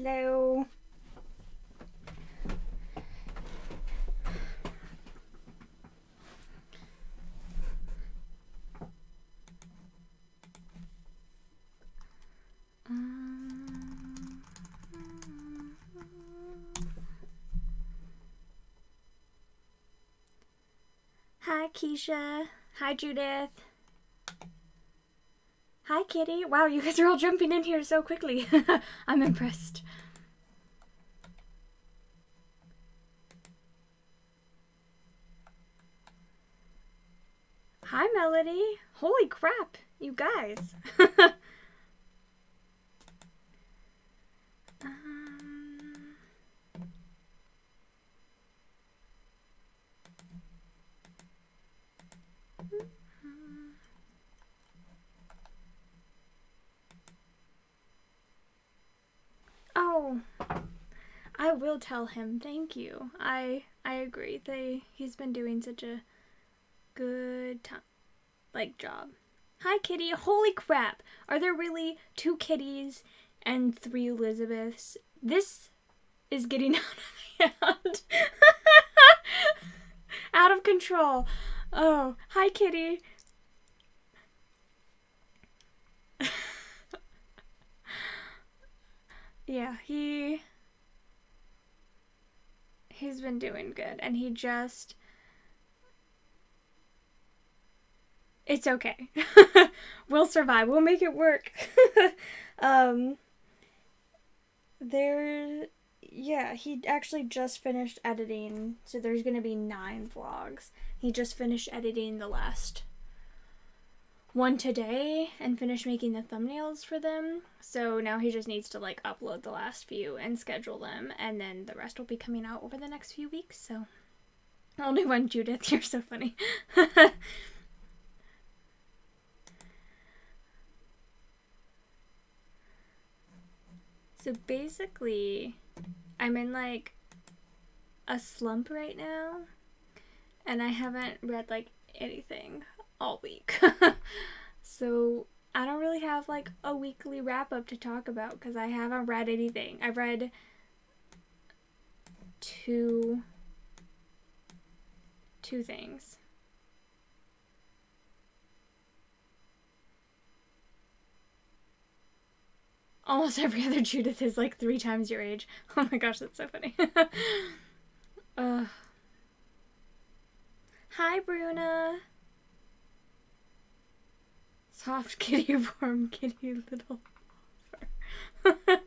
Hello. Hi, Keisha. Hi, Judith. Hi, Kitty. Wow, you guys are all jumping in here so quickly. I'm impressed. Hi, Melody. Holy crap, you guys. Oh, I will tell him. Thank you. I agree. He's been doing such a good job. Hi, Kitty. Holy crap. Are there really 2 Kitties and 3 Elizabeths? This is getting out of hand. Out of control. Oh, hi, Kitty. Yeah, he's been doing good, and it's okay. We'll survive. We'll make it work. He actually just finished editing, so there's gonna be 9 vlogs. He just finished editing the last one today and finished making the thumbnails for them. So now he just needs to upload the last few and schedule them, and then the rest will be coming out over the next few weeks. So only one, Judith. You're so funny. So basically, I'm in a slump right now, and I haven't read anything all week. So I don't really have a weekly wrap up to talk about because I haven't read anything. I've read 2 things. Almost every other Judith is 3 times your age. Oh my gosh, that's so funny. Hi, Bruna. Soft kitty, warm kitty, little fur.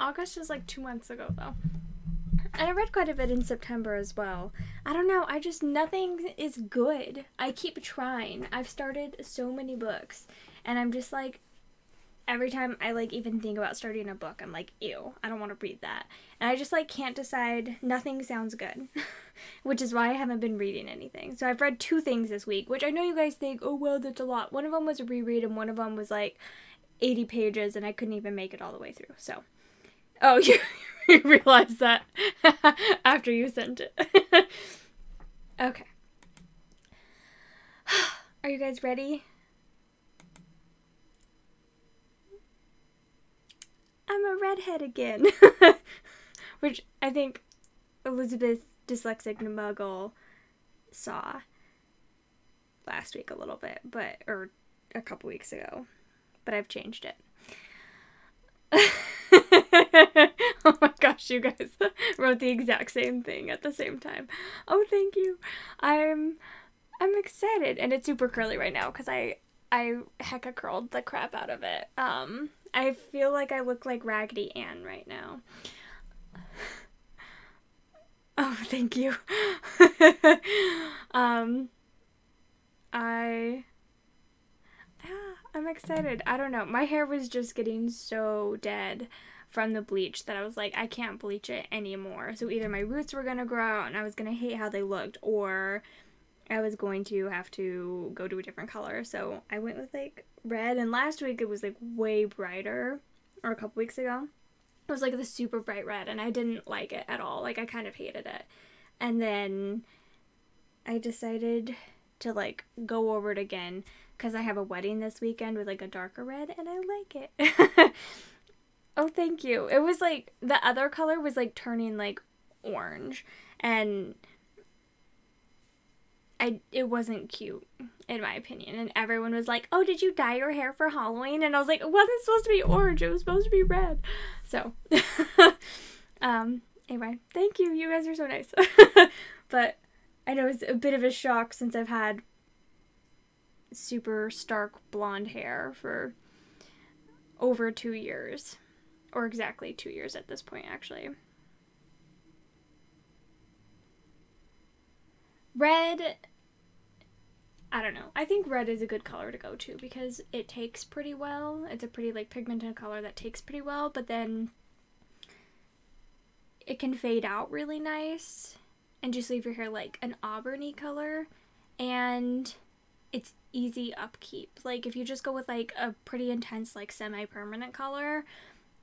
August is 2 months ago, though. And I read quite a bit in September as well. I don't know, nothing is good. I keep trying. I've started so many books, and I'm just every time I even think about starting a book, I'm ew, I don't want to read that. And I just can't decide. Nothing sounds good. Which is why I haven't been reading anything. So I've read 2 things this week, which I know you guys think, oh well, that's a lot. One of them was a reread, and one of them was 80 pages, and I couldn't even make it all the way through. So, oh, you realized that after you sent it. Okay. Are you guys ready? I'm a redhead again. Which I think Elizabeth Dyslexic Muggle saw last week a little bit, or a couple weeks ago. But I've changed it. Oh my gosh, you guys wrote the exact same thing at the same time. Oh, thank you. I'm excited, and it's super curly right now because I hecka curled the crap out of it. I feel like I look like Raggedy Ann right now. Oh, thank you. I'm excited. I don't know. My hair was just getting so dead from the bleach that I was I can't bleach it anymore. So either my roots were gonna grow out and I was gonna hate how they looked, or I was going to have to go to a different color. So I went with red, and last week it was way brighter, or a couple weeks ago. It was the super bright red, and I didn't like it at all. I kind of hated it. And then I decided to like go over it again because I have a wedding this weekend with like a darker red and I like it. Oh, thank you. It was like the other color was like turning like orange and it wasn't cute in my opinion, and everyone was like, oh, did you dye your hair for Halloween? And I was like, it wasn't supposed to be orange, it was supposed to be red. So anyway, thank you, you guys are so nice. But I know it's a bit of a shock since I've had super stark blonde hair for over 2 years, or exactly 2 years at this point actually. Red, I don't know. I think red is a good color to go to because it takes pretty well. It's a pretty like pigmented color that takes pretty well, but then it can fade out really nice and just leave your hair like an auburny color, and it's easy upkeep. Like if you just go with like a pretty intense like semi-permanent color,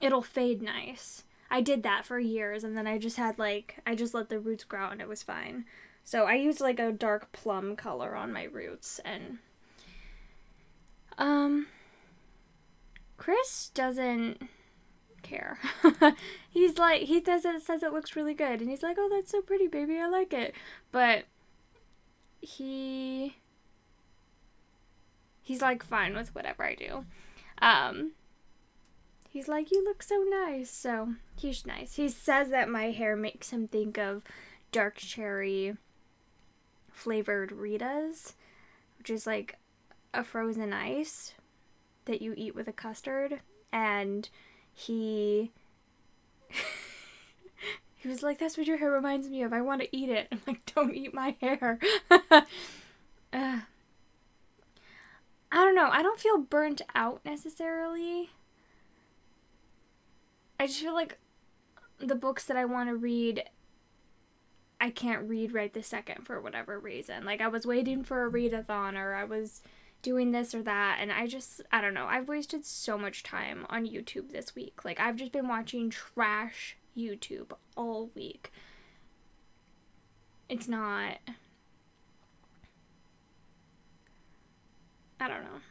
it'll fade nice. I did that for years and then I just let the roots grow out and it was fine. So I used like a dark plum color on my roots, and Chris doesn't care. He's like, he says it looks really good, and he's like, oh, that's so pretty, baby, I like it. But he's like fine with whatever I do. He's like, you look so nice. So he's nice. He says that my hair makes him think of dark cherry flavored Ritas, which is like a frozen ice that you eat with a custard. And he was like, that's what your hair reminds me of, I want to eat it. I'm like, don't eat my hair. I don't know, I don't feel burnt out necessarily. I just feel like the books that I want to read, I can't read right this second for whatever reason. Like, I was waiting for a readathon, or I was doing this or that, and I don't know. I've wasted so much time on YouTube this week. Like, I've just been watching trash YouTube all week. It's not... I don't know.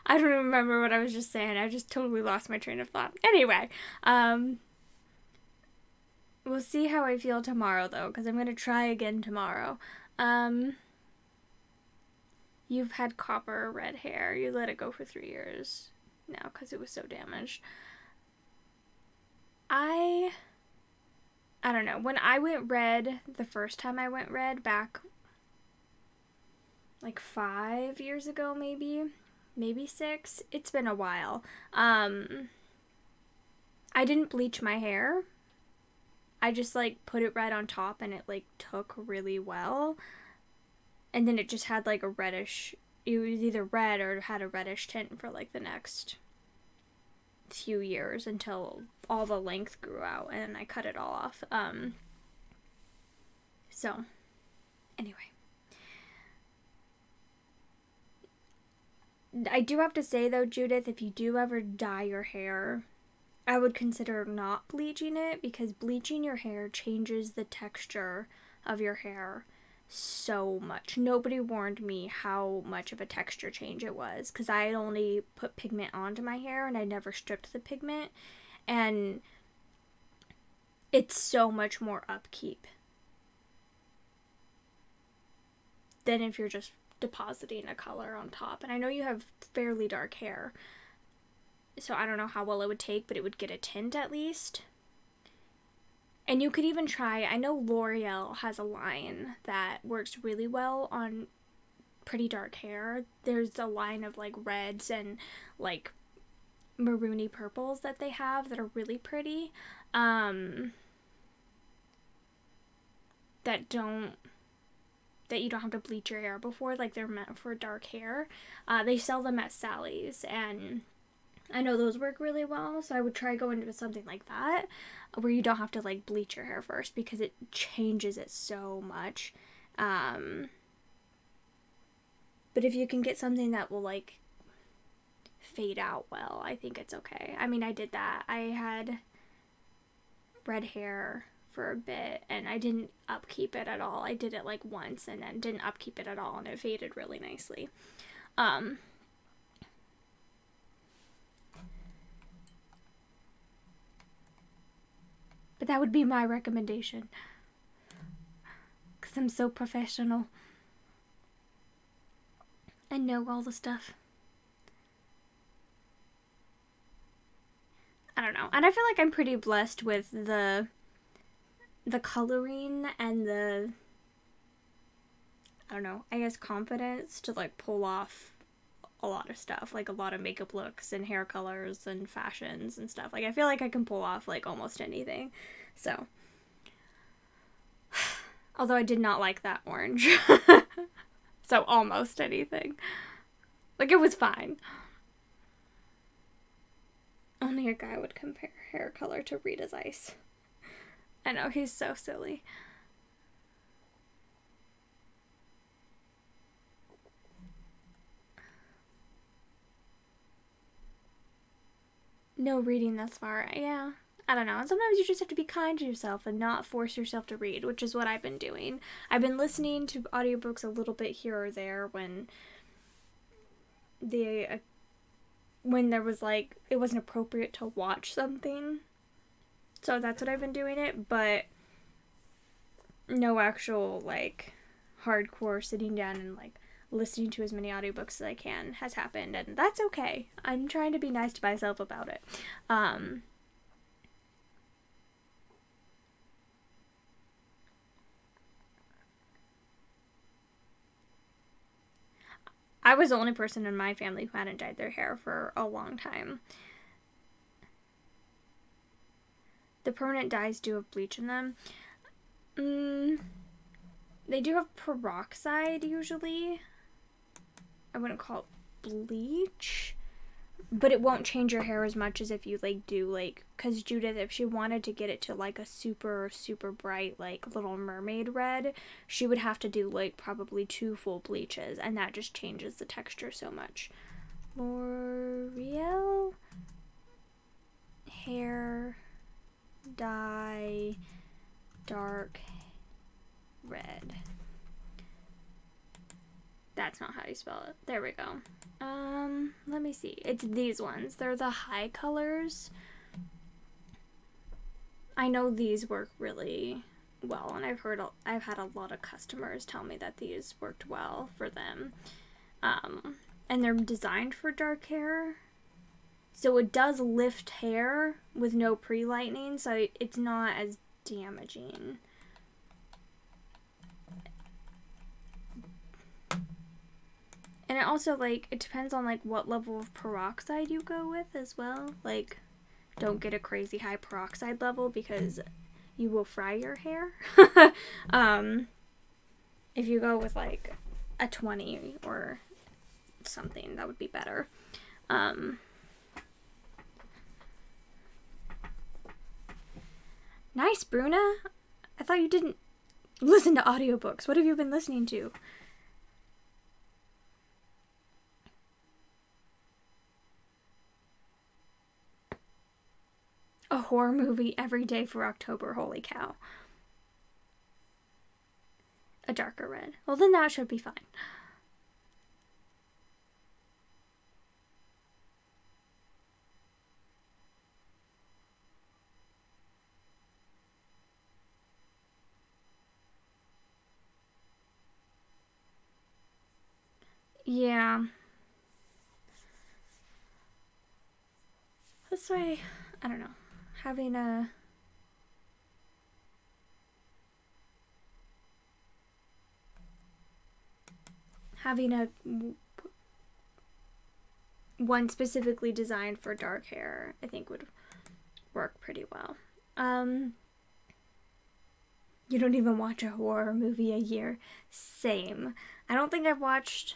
I don't even remember what I was just saying. I just totally lost my train of thought. Anyway, we'll see how I feel tomorrow, though, because I'm going to try again tomorrow. You've had copper red hair. You let it go for 3 years now because it was so damaged. I don't know. When I went red, the first time I went red back like 5 years ago, maybe 6. It's been a while. I didn't bleach my hair. I just like put it red on top and it like took really well. And then it just had like a reddish, it was either red or had a reddish tint for like the next few years until all the length grew out and I cut it all off. So anyway, I do have to say though, Judith, if you do ever dye your hair, I would consider not bleaching it, because bleaching your hair changes the texture of your hair so much. Nobody warned me how much of a texture change it was, because I had only put pigment onto my hair and I never stripped the pigment, and it's so much more upkeep than if you're just depositing a color on top. And I know you have fairly dark hair, so I don't know how well it would take, but it would get a tint at least. And you could even try, I know L'Oreal has a line that works really well on pretty dark hair. There's a line of like reds and like maroony purples that they have that are really pretty. That you don't have to bleach your hair before, like they're meant for dark hair. They sell them at Sally's, and I know those work really well, so I would try going with something like that, where you don't have to like bleach your hair first, because it changes it so much. But if you can get something that will like fade out well, I think it's okay. I mean, I did that. I had red hair for a bit, and I didn't upkeep it at all. I did it like once and then didn't upkeep it at all, and it faded really nicely. But that would be my recommendation, because I'm so professional. I know all the stuff. I don't know. And I feel like I'm pretty blessed with the coloring and the, I don't know, I guess confidence to like pull off a lot of stuff, like a lot of makeup looks and hair colors and fashions and stuff. Like I feel like I can pull off like almost anything. So, although I did not like that orange. So almost anything. Like it was fine. Only a guy would compare hair color to Rita's ice. I know, he's so silly. No reading thus far. Yeah. I don't know. And sometimes you just have to be kind to yourself and not force yourself to read, which is what I've been doing. I've been listening to audiobooks a little bit here or there when there was like, it wasn't appropriate to watch something. So that's what I've been doing it, but no actual like hardcore sitting down and like listening to as many audiobooks as I can has happened, and that's okay. I'm trying to be nice to myself about it. I was the only person in my family who hadn't dyed their hair for a long time. The permanent dyes do have bleach in them. They do have peroxide usually. I wouldn't call it bleach, but it won't change your hair as much as if you like do like, because Judith, if she wanted to get it to like a super super bright like Little Mermaid red, she would have to do like probably 2 full bleaches, and that just changes the texture so much. L'Oreal hair dye dark red. That's not how you spell it. There we go. Let me see. It's these ones. They're the high colors. I know these work really well, and I've had a lot of customers tell me that these worked well for them. And they're designed for dark hair. So it does lift hair with no pre-lightening, so it's not as damaging. And it also, like, it depends on, like, what level of peroxide you go with as well. Like, don't get a crazy high peroxide level because you will fry your hair. If you go with, like, a 20 or something, that would be better. Nice, Bruna. I thought you didn't listen to audiobooks. What have you been listening to? A horror movie every day for October. Holy cow. A darker red. Well, then that should be fine. Yeah. That's why, I don't know, having a one specifically designed for dark hair, I think would work pretty well. You don't even watch a horror movie a year. Same. I don't think I've watched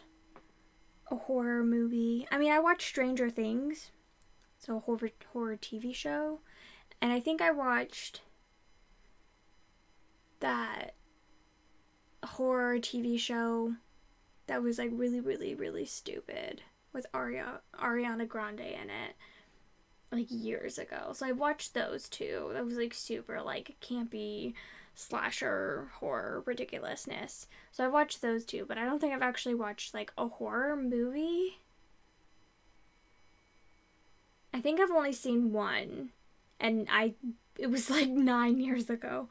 a horror movie. I mean, I watched Stranger Things, so a horror TV show, and I think I watched that horror TV show that was like really, really, really stupid with Ariana Grande in it. like years ago. So I watched those two. That was like super like campy slasher horror ridiculousness. So I watched those two, but I don't think I've actually watched like a horror movie. I think I've only seen one, and it was like 9 years ago.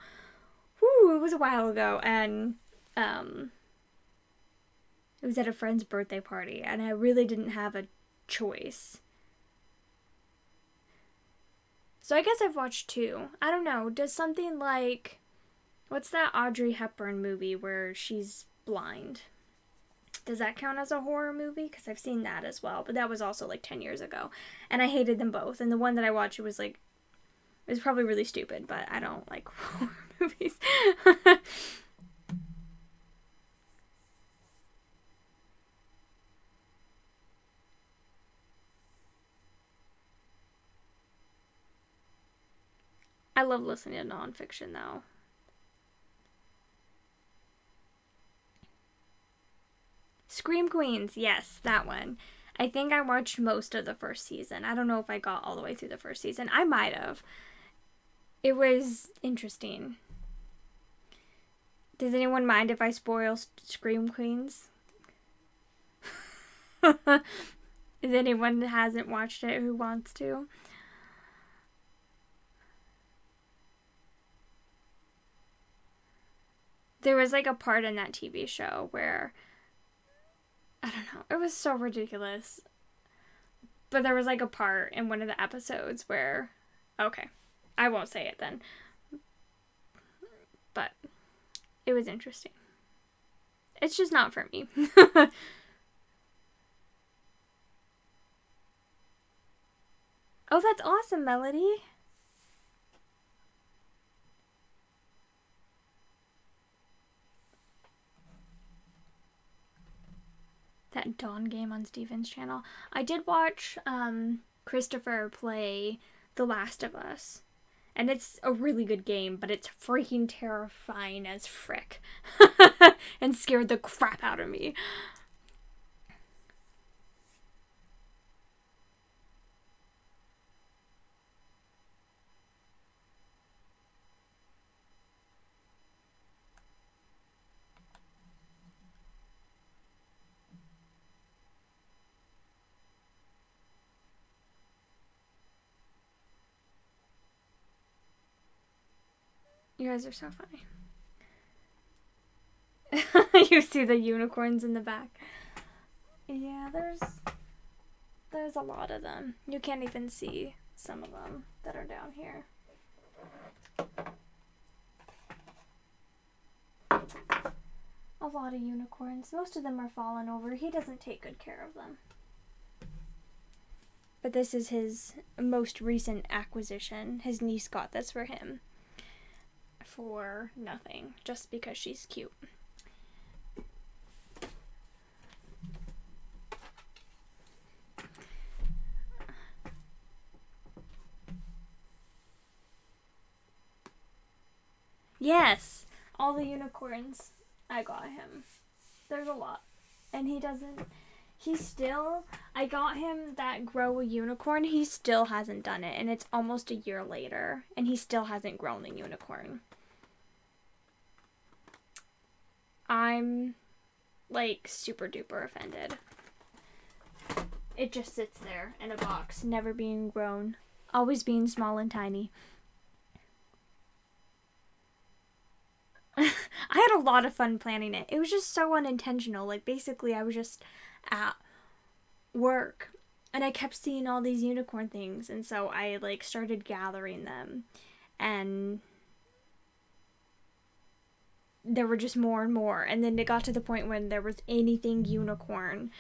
Whew, it was a while ago, and it was at a friend's birthday party, and I really didn't have a choice. So I guess I've watched two. I don't know. Does something like, what's that Audrey Hepburn movie where she's blind? Does that count as a horror movie? Because I've seen that as well, but that was also like 10 years ago, and I hated them both. And the one that I watched was like, it was probably really stupid, but I don't like horror movies. I love listening to nonfiction though. Scream Queens, yes, that one. I think I watched most of the first season. I don't know if I got all the way through the first season. I might have. It was interesting. Does anyone mind if I spoil Scream Queens? Is anyone that hasn't watched it who wants to? There was like a part in that TV show where, I don't know, it was so ridiculous. But there was like a part in one of the episodes where, okay, I won't say it then. But it was interesting. It's just not for me. Oh, that's awesome, Melody. That Dawn game on Steven's channel. I did watch Christopher play The Last of Us. And it's a really good game, but it's freaking terrifying as frick. And scared the crap out of me. You guys are so funny. You see the unicorns in the back. Yeah, there's a lot of them. You can't even see some of them that are down here. A lot of unicorns. Most of them are fallen over. He doesn't take good care of them. But this is his most recent acquisition. His niece got this for him. For nothing, just because she's cute. Yes, all the unicorns I got him. There's a lot. And I got him that grow a unicorn. He still hasn't done it, and it's almost a year later, and he still hasn't grown the unicorn. I'm like super duper offended. It just sits there in a box, never being grown, always being small and tiny. I had a lot of fun planning it. It was just so unintentional. Like, basically, I was just at work, and I kept seeing all these unicorn things, and so I, like, started gathering them, and there were just more and more, and then it got to the point when there was anything unicorn,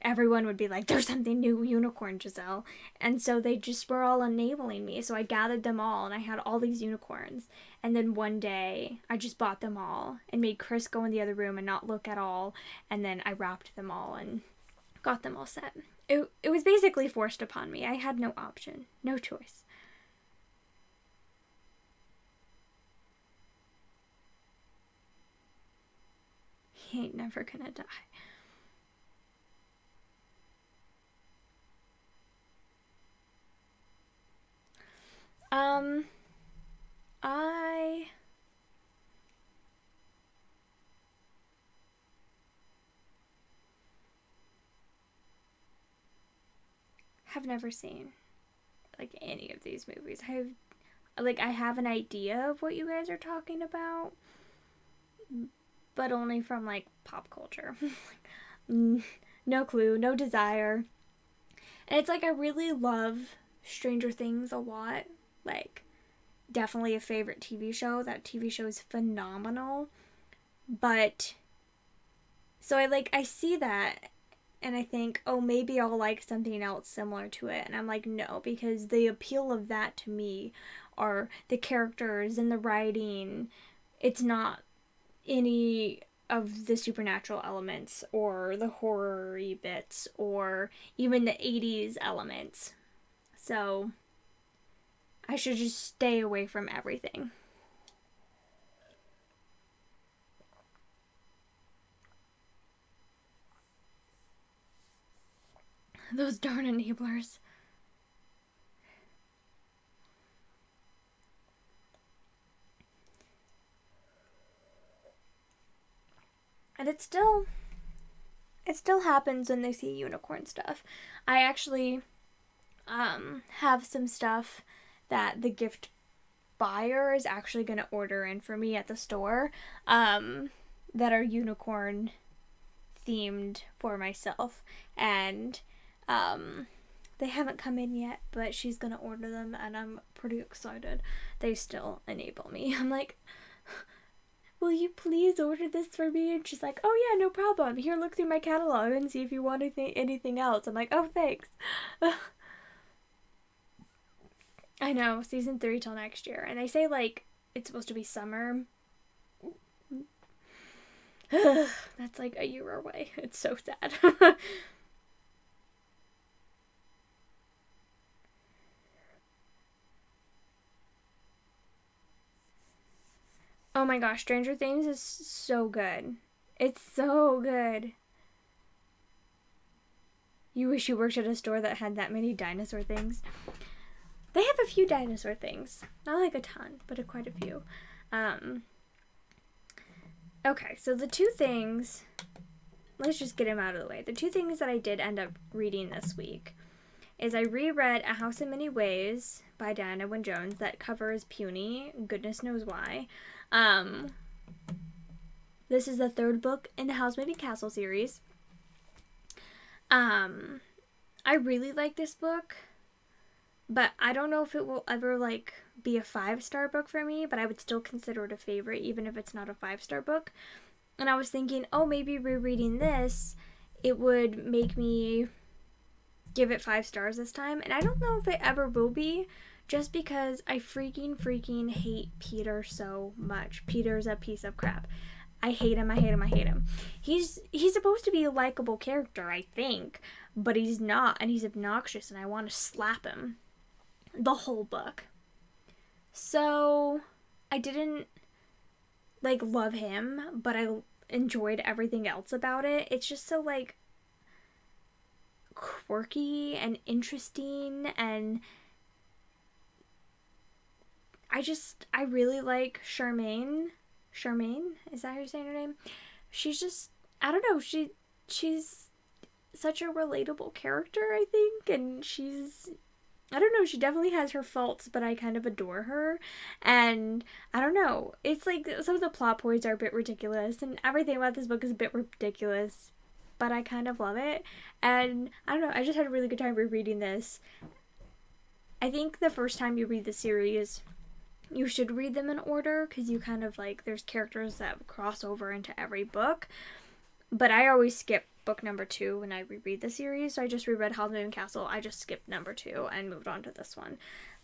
everyone would be like, there's something new unicorn, Giselle. And so they just were all enabling me. So I gathered them all, and I had all these unicorns. And then one day, I just bought them all and made Chris go in the other room and not look at all. And then I wrapped them all and got them all set. It was basically forced upon me. I had no option, no choice. He ain't never gonna die. I have never seen like any of these movies. I have an idea of what you guys are talking about, but only from like pop culture. No clue, no desire. And it's like I really love Stranger Things a lot. Like, definitely a favorite TV show. That TV show is phenomenal. But so I see that and I think, oh, maybe I'll like something else similar to it. And I'm like, no, because the appeal of that to me are the characters and the writing. It's not any of the supernatural elements or the horror-y bits or even the 80s elements. So I should just stay away from everything. Those darn enablers. And it still happens when they see unicorn stuff. I actually have some stuff that the gift buyer is actually going to order in for me at the store that are unicorn themed for myself. And they haven't come in yet, but she's going to order them and I'm pretty excited. They still enable me. I'm like, will you please order this for me? And she's like, oh yeah, no problem. Here, look through my catalog and see if you want anything else. I'm like, oh, thanks. I know, season 3 till next year. And they say, like, it's supposed to be summer. That's like a year away. It's so sad. Oh my gosh, Stranger Things is so good. It's so good. You wish you worked at a store that had that many dinosaur things. They have a few dinosaur things. Not like a ton, but quite a few. Okay, so the two things, let's just get them out of the way. The two things that I did end up reading this week is I reread A House in Many Ways by Diana Wynne Jones that covers Puny, goodness knows why. This is the third book in the Housemaid Castle series. I really like this book, but I don't know if it will ever like be a 5-star book for me, but I would still consider it a favorite even if it's not a 5-star book. And I was thinking, oh, maybe rereading this, it would make me give it 5 stars this time. And I don't know if it ever will be, just because I freaking hate Peter so much. Peter's a piece of crap. I hate him, I hate him, I hate him. He's supposed to be a likable character, I think, but he's not, and he's obnoxious, and I want to slap him the whole book. So I didn't like love him, but I enjoyed everything else about it. It's just so like quirky and interesting, and I really like Charmaine. Charmaine, is that how you're saying her name? She's just, I don't know, she's such a relatable character, I think, and I don't know, she definitely has her faults, but I kind of adore her. And I don't know, it's like some of the plot points are a bit ridiculous, and everything about this book is a bit ridiculous, but I kind of love it. And I don't know, I just had a really good time rereading this. I think the first time you read the series, you should read them in order, because you kind of like, there's characters that cross over into every book. But I always skip book number 2 when I reread the series, so I just reread Housemaid Castle. I just skipped number 2 and moved on to this one.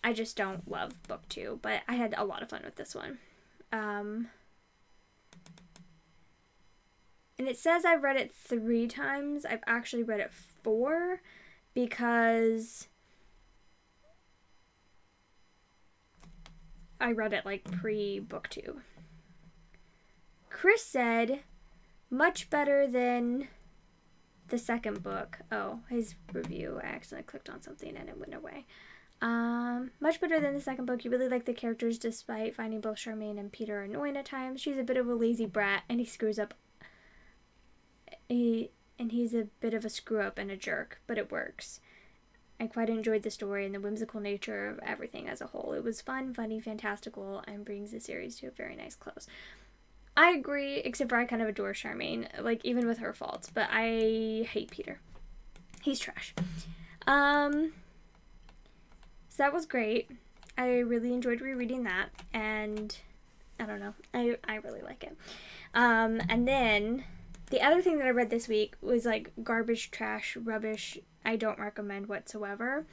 I just don't love book 2, but I had a lot of fun with this one. And it says I've read it 3 times. I've actually read it 4, because I read it like pre-book 2. Chris said, much better than the second book. Oh, his review. I accidentally clicked on something and it went away. Much better than the second book. You really like the characters despite finding both Charmaine and Peter annoying at times. She's a bit of a lazy brat and he screws up. He's a bit of a screw up and a jerk, but it works. I quite enjoyed the story and the whimsical nature of everything as a whole. It was fun, funny, fantastical, and brings the series to a very nice close. I agree, except for I kind of adore Charmaine, like, even with her faults, but I hate Peter. He's trash. So that was great. I really enjoyed rereading that, and I don't know, I really like it. And then the other thing that I read this week was like garbage, trash, rubbish, I don't recommend whatsoever.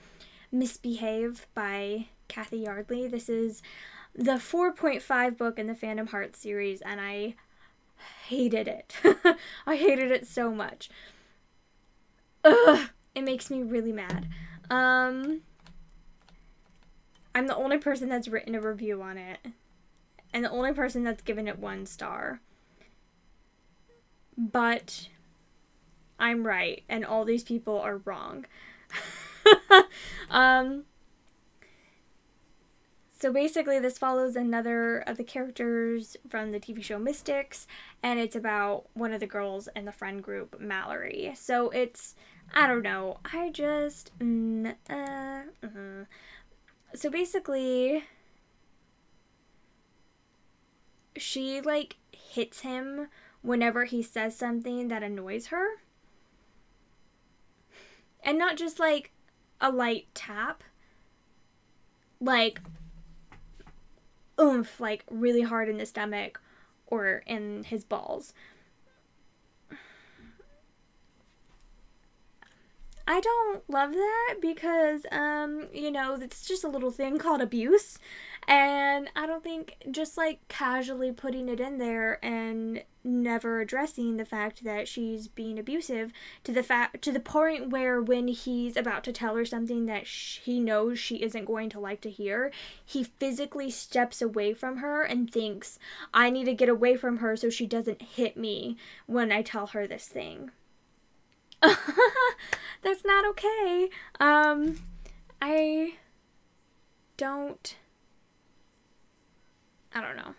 Misbehave by Kathy Yardley. This is the 4.5 book in the Phantom Heart series, and I hated it. I hated it so much. Ugh, it makes me really mad. I'm the only person that's written a review on it, and the only person that's given it 1 star. But I'm right, and all these people are wrong. So basically this follows another of the characters from the TV show Mystics, and it's about one of the girls in the friend group, Mallory. So it's, I don't know, I just, So basically, she, like, hits him whenever he says something that annoys her. And not just, like, a light tap. Like, oomph, like, really hard in the stomach or in his balls. I don't love that because, you know, it's just a little thing called abuse. And I don't think just, like, casually putting it in there and never addressing the fact that she's being abusive to the point where when he's about to tell her something that he knows she isn't going to like to hear, he physically steps away from her and thinks, I need to get away from her so she doesn't hit me when I tell her this thing. That's not okay. I don't know.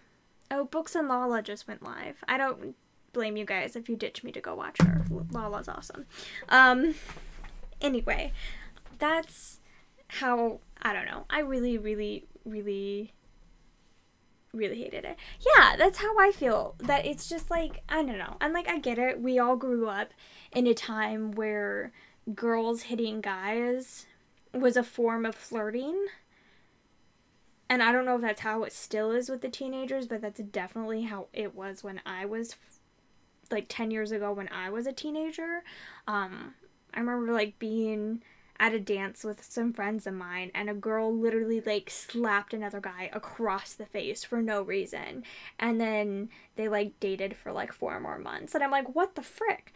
Oh, Books and Lala just went live. I don't blame you guys if you ditch me to go watch her. Lala's awesome. Anyway, that's how, I don't know. I really, really, really, really hated it. Yeah, that's how I feel. That it's just like, I don't know. And like, I get it. We all grew up in a time where girls hitting guys was a form of flirting. And I don't know if that's how it still is with the teenagers, but that's definitely how it was when I was, like, 10 years ago when I was a teenager. I remember, like, being at a dance with some friends of mine, and a girl literally, like, slapped another guy across the face for no reason. And then they, like, dated for, like, 4 more months. And I'm like, what the frick?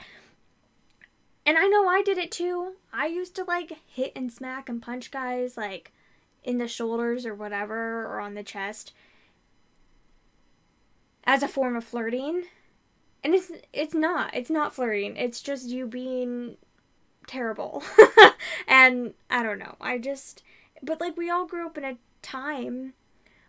And I know I did it, too. I used to, like, hit and smack and punch guys, like, in the shoulders or whatever, or on the chest, as a form of flirting. And it's not flirting. It's just you being terrible. And I don't know. But like, we all grew up in a time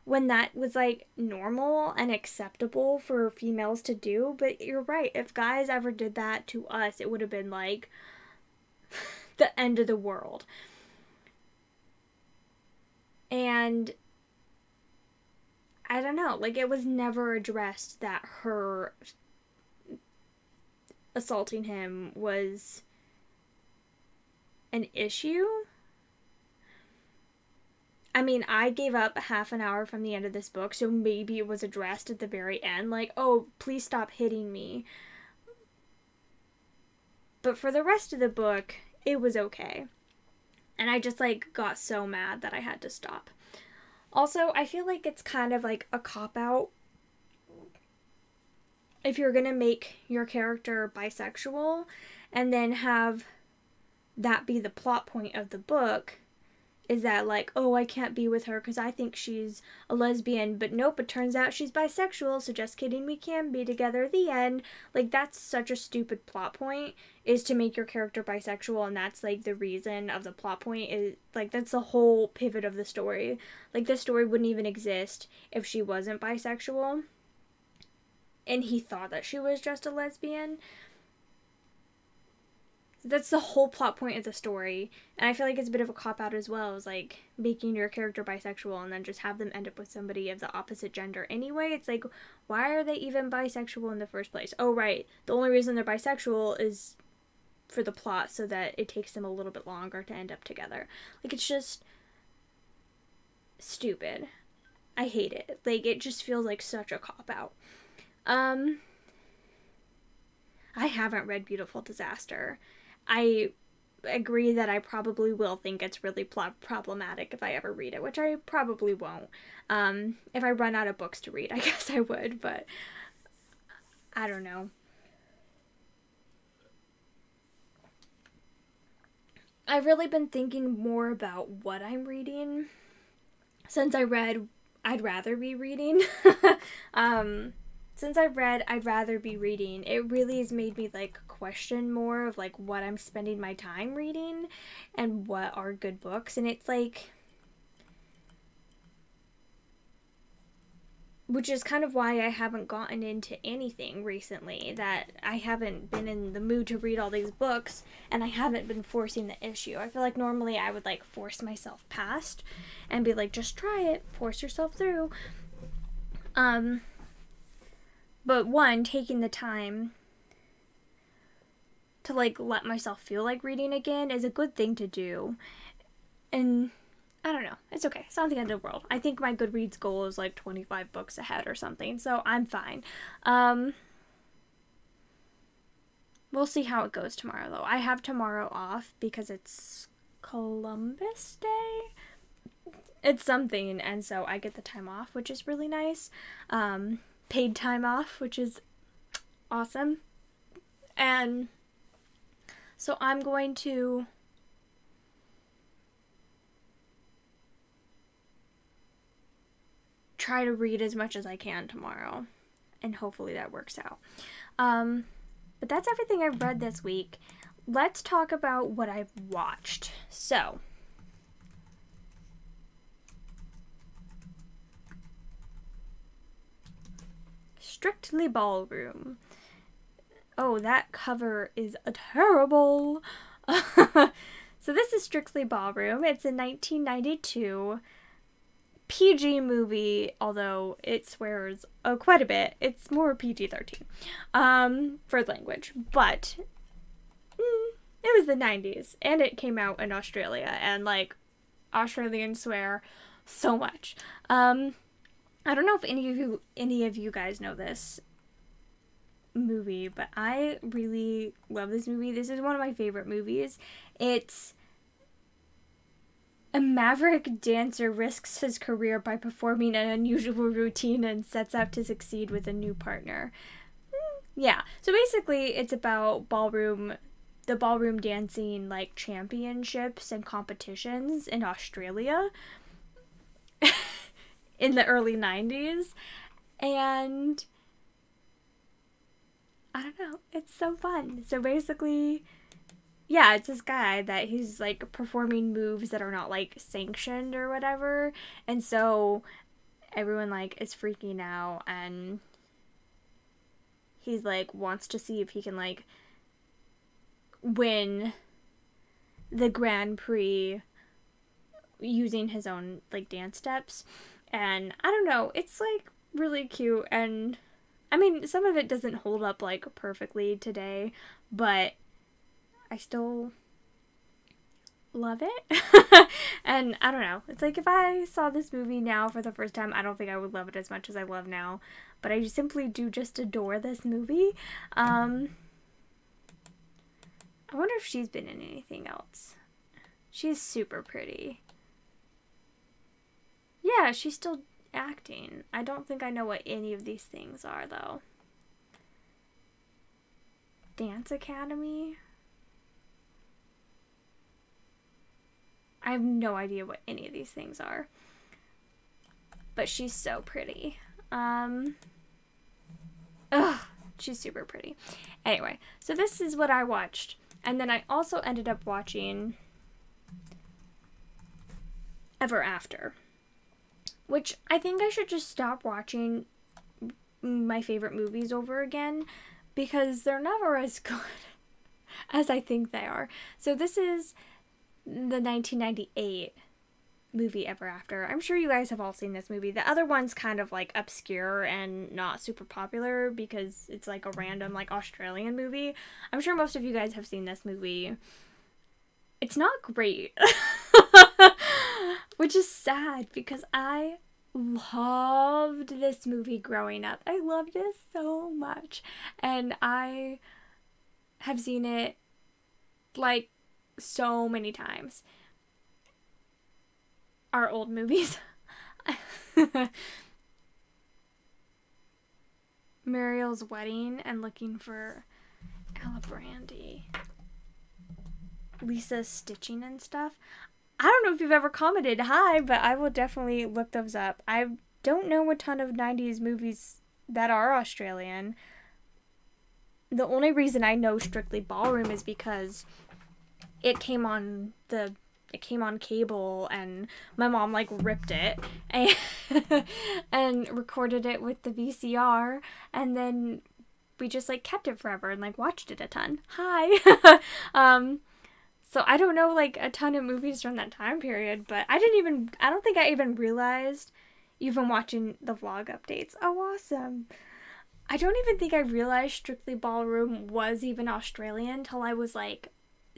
when that was like normal and acceptable for females to do. But you're right. If guys ever did that to us, it would have been like the end of the world. And I don't know, like, it was never addressed that her assaulting him was an issue. I mean, I gave up half an hour from the end of this book, so maybe it was addressed at the very end, like, oh, please stop hitting me. But for the rest of the book, it was okay. And I just, like, got so mad that I had to stop. Also, I feel like it's kind of like a cop-out if you're gonna make your character bisexual and then have that be the plot point of the book. is that like, oh, I can't be with her because I think she's a lesbian, but nope, it turns out she's bisexual, so just kidding, we can be together at the end. Like, that's such a stupid plot point, is to make your character bisexual, and that's like the reason of the plot point, is like, that's the whole pivot of the story. Like, this story wouldn't even exist if she wasn't bisexual and he thought that she was just a lesbian. That's the whole plot point of the story, and I feel like it's a bit of a cop-out as well, is like making your character bisexual and then just have them end up with somebody of the opposite gender anyway. It's like, why are they even bisexual in the first place? Oh, right, the only reason they're bisexual is for the plot, so that it takes them a little bit longer to end up together. Like, it's just stupid. I hate it. Like, it just feels like such a cop-out. I haven't read Beautiful Disaster. I agree that I probably will think it's really problematic if I ever read it, which I probably won't. If I run out of books to read, I guess I would, but I don't know. I've really been thinking more about what I'm reading since I read I'd Rather Be Reading. Since I've read I'd Rather Be Reading, it really has made me like question more of like what I'm spending my time reading and what are good books. And it's like, which is kind of why I haven't gotten into anything recently, that I haven't been in the mood to read all these books, and I haven't been forcing the issue. I feel like normally I would like force myself past and be like, just try it, force yourself through. But one, taking the time to like let myself feel like reading again is a good thing to do. And I don't know, it's okay. It's not the end of the world. I think my Goodreads goal is like 25 books ahead or something, so I'm fine. We'll see how it goes tomorrow though. I have tomorrow off because it's Columbus Day. It's something, and so I get the time off, which is really nice. Paid time off, which is awesome. And so I'm going to try to read as much as I can tomorrow, and hopefully that works out. But that's everything I've read this week. Let's talk about what I've watched. So, Strictly Ballroom. Oh, that cover is terrible. So this is Strictly Ballroom. It's a 1992 PG movie, although it swears quite a bit. It's more PG-13 for language, but it was the 90s, and it came out in Australia, and like, Australians swear so much. I don't know if any of you guys know this movie, but I really love this movie. This is one of my favorite movies. It's a maverick dancer risks his career by performing an unusual routine and sets out to succeed with a new partner. Yeah, so basically it's about the ballroom dancing like championships and competitions in Australia in the early 90s, and I don't know, it's so fun. So basically, yeah, it's this guy that he's like performing moves that are not like sanctioned or whatever, and so everyone like is freaking out, and he's like wants to see if he can like win the Grand Prix using his own like dance steps. And I don't know, it's like really cute, and I mean, some of it doesn't hold up like perfectly today, but I still love it. And I don't know, it's like if I saw this movie now for the first time, I don't think I would love it as much as I love now, but I simply do just adore this movie. I wonder if she's been in anything else. She's super pretty. Yeah, she's still acting. I don't think I know what any of these things are, though. Dance Academy? I have no idea what any of these things are. But she's so pretty. Ugh, she's super pretty. Anyway, so this is what I watched. And then I also ended up watching Ever After, which I think I should just stop watching my favorite movies over again because they're never as good as I think they are. So this is the 1998 movie Ever After. I'm sure you guys have all seen this movie. The other one's kind of like obscure and not super popular because it's like a random like Australian movie. I'm sure most of you guys have seen this movie. It's not great. Which is sad because I loved this movie growing up. I loved it so much. And I have seen it like so many times. Our old movies. Muriel's Wedding and Looking for Alibrandi. Lisa's Stitching and Stuff. I don't know if you've ever commented hi, but I will definitely look those up. I don't know a ton of 90s movies that are Australian. The only reason I know Strictly Ballroom is because it came on cable and my mom like ripped it and, and recorded it with the VCR, and then we just like kept it forever and like watched it a ton. Hi. So I don't know like a ton of movies from that time period, but I don't think I even realized you've been watching the vlog updates. Oh, awesome. I don't even think I realized Strictly Ballroom was even Australian till I was like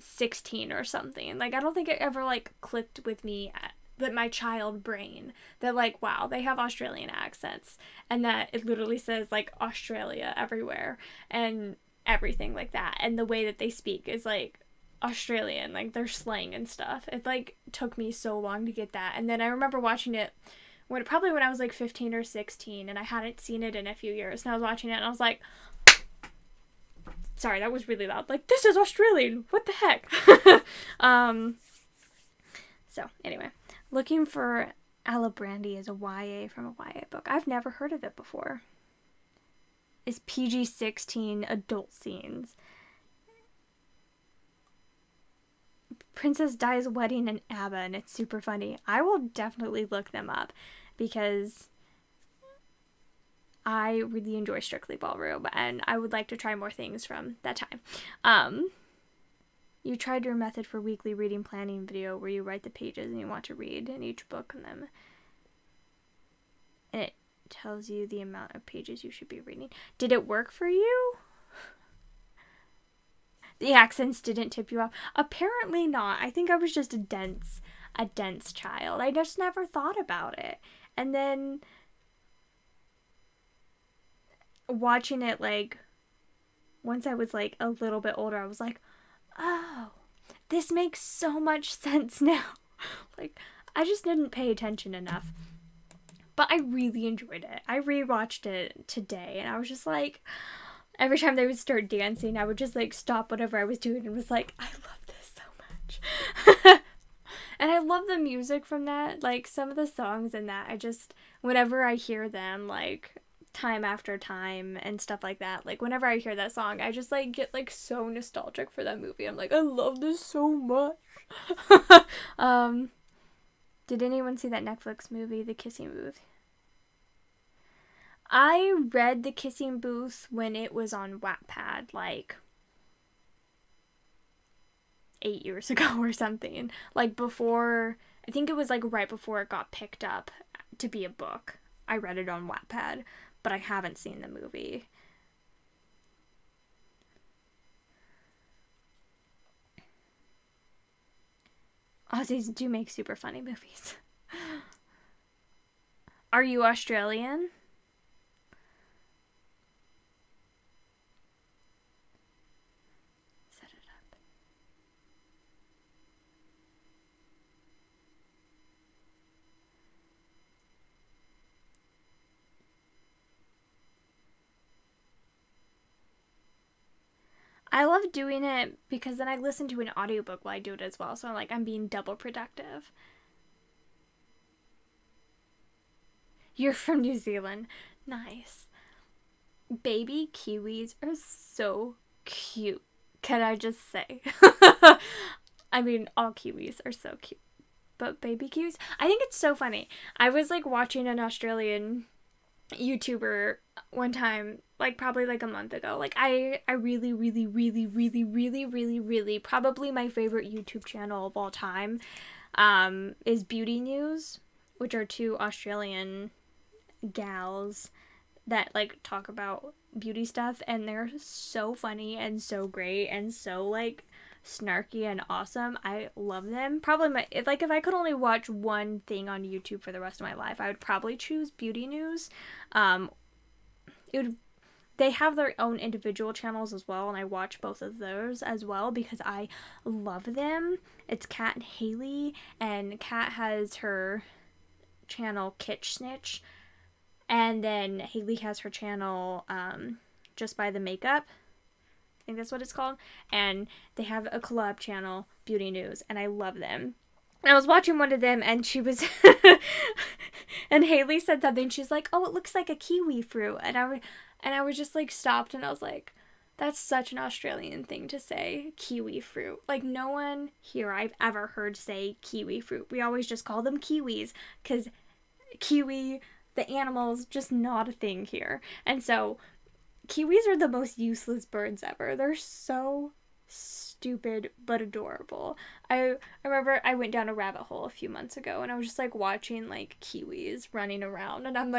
16 or something. Like, I don't think it ever like clicked with me that my child brain that like, wow, they have Australian accents and that it literally says like Australia everywhere and everything like that, and the way that they speak is like Australian, like their slang and stuff. It like took me so long to get that. And then I remember watching it when I was like 15 or 16 and I hadn't seen it in a few years, and I was watching it and I was like, sorry, that was really loud. Like, this is Australian. What the heck? So anyway, Looking for Alibrandi is a YA from a YA book. I've never heard of it before. It's PG-13 adult scenes. Princess Di's Wedding and ABBA, and it's super funny. I will definitely look them up because I really enjoy Strictly Ballroom and I would like to try more things from that time. You tried your method for weekly reading planning video where you write the pages and you want to read in each book and them. And it tells you the amount of pages you should be reading. Did it work for you? The accents didn't tip you off. Apparently not. I think I was just a dense child. I just never thought about it. And then watching it, like, once I was, like, a little bit older, I was like, oh, this makes so much sense now. Like, I just didn't pay attention enough. But I really enjoyed it. I rewatched it today, and I was just like, every time they would start dancing, I would just, like, stop whatever I was doing and was like, I love this so much. And I love the music from that. Like, some of the songs in that, whenever I hear them, like, time after time and stuff like that, like, whenever I hear that song, I just, like, get, like, so nostalgic for that movie. I'm like, I love this so much. Did anyone see that Netflix movie, The Kissing Booth? I read The Kissing Booth when it was on Wattpad, like 8 years ago or something. Like before, I think it was like right before it got picked up to be a book. I read it on Wattpad, but I haven't seen the movie. Aussies do make super funny movies. Are you Australian? Set it up. I love doing it because then I listen to an audiobook while I do it as well. So I'm being double productive. You're from New Zealand. Nice. Baby kiwis are so cute. Can I just say? I mean, all kiwis are so cute. But baby kiwis, I think it's so funny. I was watching an Australian YouTuber one time, probably a month ago. I really, really, really, really, really, really, really, probably my favorite YouTube channel of all time is Beauty News, which are two Australian gals that talk about beauty stuff, and they're so funny and so great and so snarky and awesome. I love them. Probably if I could only watch one thing on YouTube for the rest of my life, I would probably choose Beauty News. They have their own individual channels as well, and I watch both of those as well because I love them. It's Kat and Haley, and Kat has her channel Kitsch Snitch, and then Haley has her channel Just By the Makeup. I think that's what it's called. And they have a collab channel, Beauty News, and I love them. And I was watching one of them, and she was and Haley said something. She's like, "Oh, it looks like a kiwi fruit." And I was just stopped, and I was like, that's such an Australian thing to say, kiwi fruit. No one here I've ever heard say kiwi fruit. We always just call them kiwis because kiwi, the animal's just not a thing here. And so kiwis are the most useless birds ever. They're so stupid but adorable. I remember I went down a rabbit hole a few months ago, and I was just watching kiwis running around, and I'm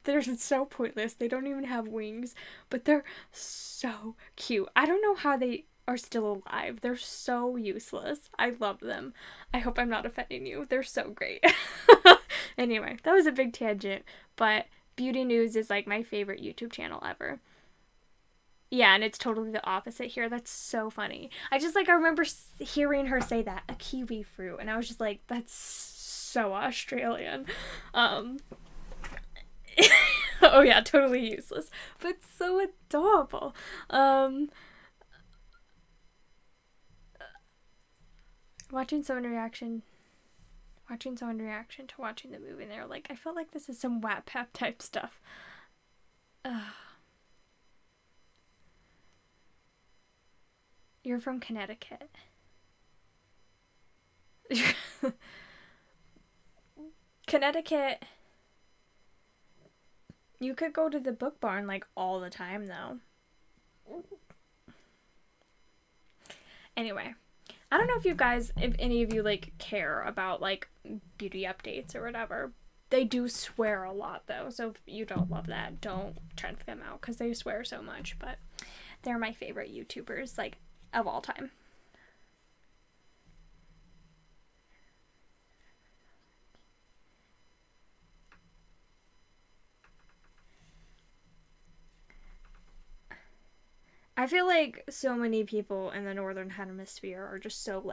they're so pointless. They don't even have wings, but they're so cute. I don't know how they are still alive. They're so useless. I love them. I hope I'm not offending you. They're so great. Anyway, that was a big tangent, but Beauty News is my favorite YouTube channel ever. Yeah, and it's totally the opposite here. That's so funny. I remember hearing her say that, a kiwi fruit, and I was just that's so Australian. Oh yeah, totally useless, but so adorable. Watching someone reaction to watching the movie, and they're I felt like this is some Wattpad type stuff. Ugh. You're from Connecticut. Connecticut. You could go to the book barn all the time though. Anyway, I don't know if any of you care about beauty updates or whatever. They do swear a lot though, so if you don't love that, don't check them out because they swear so much. But they're my favorite YouTubers of all time. I feel so many people in the northern hemisphere are just so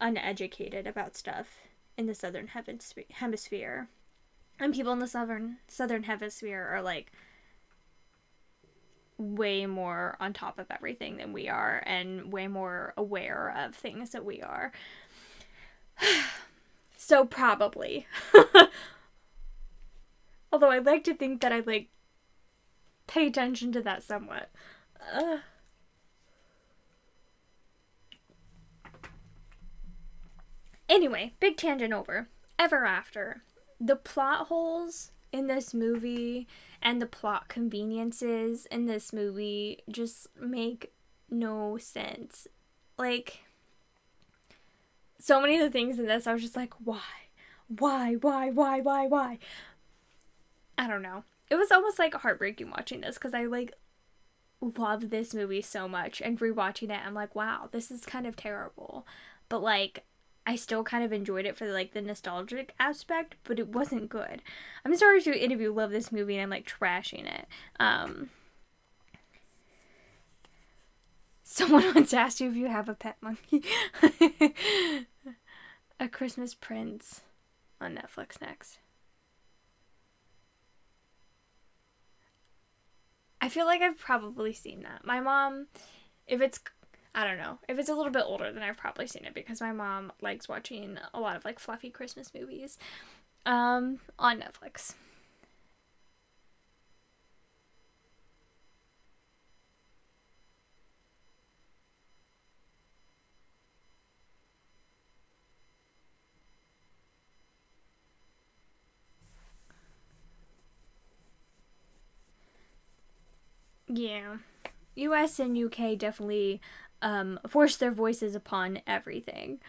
uneducated about stuff in the southern hemisphere, and people in the southern hemisphere are way more on top of everything than we are, and way more aware of things that we are. So probably. Although I'd like to think that I pay attention to that somewhat. Anyway, big tangent over. Ever After. The plot holes in this movie and the plot conveniences in this movie just make no sense. So many of the things in this, I was just why? Why? I don't know. It was almost heartbreaking watching this because I love this movie so much, and rewatching it I'm wow, this is kind of terrible, but I still kind of enjoyed it for the nostalgic aspect, but it wasn't good. I'm sorry if any of you love this movie and I'm trashing it. Someone once asked you if you have a pet monkey. A Christmas Prince on Netflix next. I feel I've probably seen that. My mom If it's, I don't know, if it's a little bit older, then I've probably seen it because my mom likes watching a lot of like fluffy Christmas movies on Netflix. Yeah. US and UK definitely force their voices upon everything.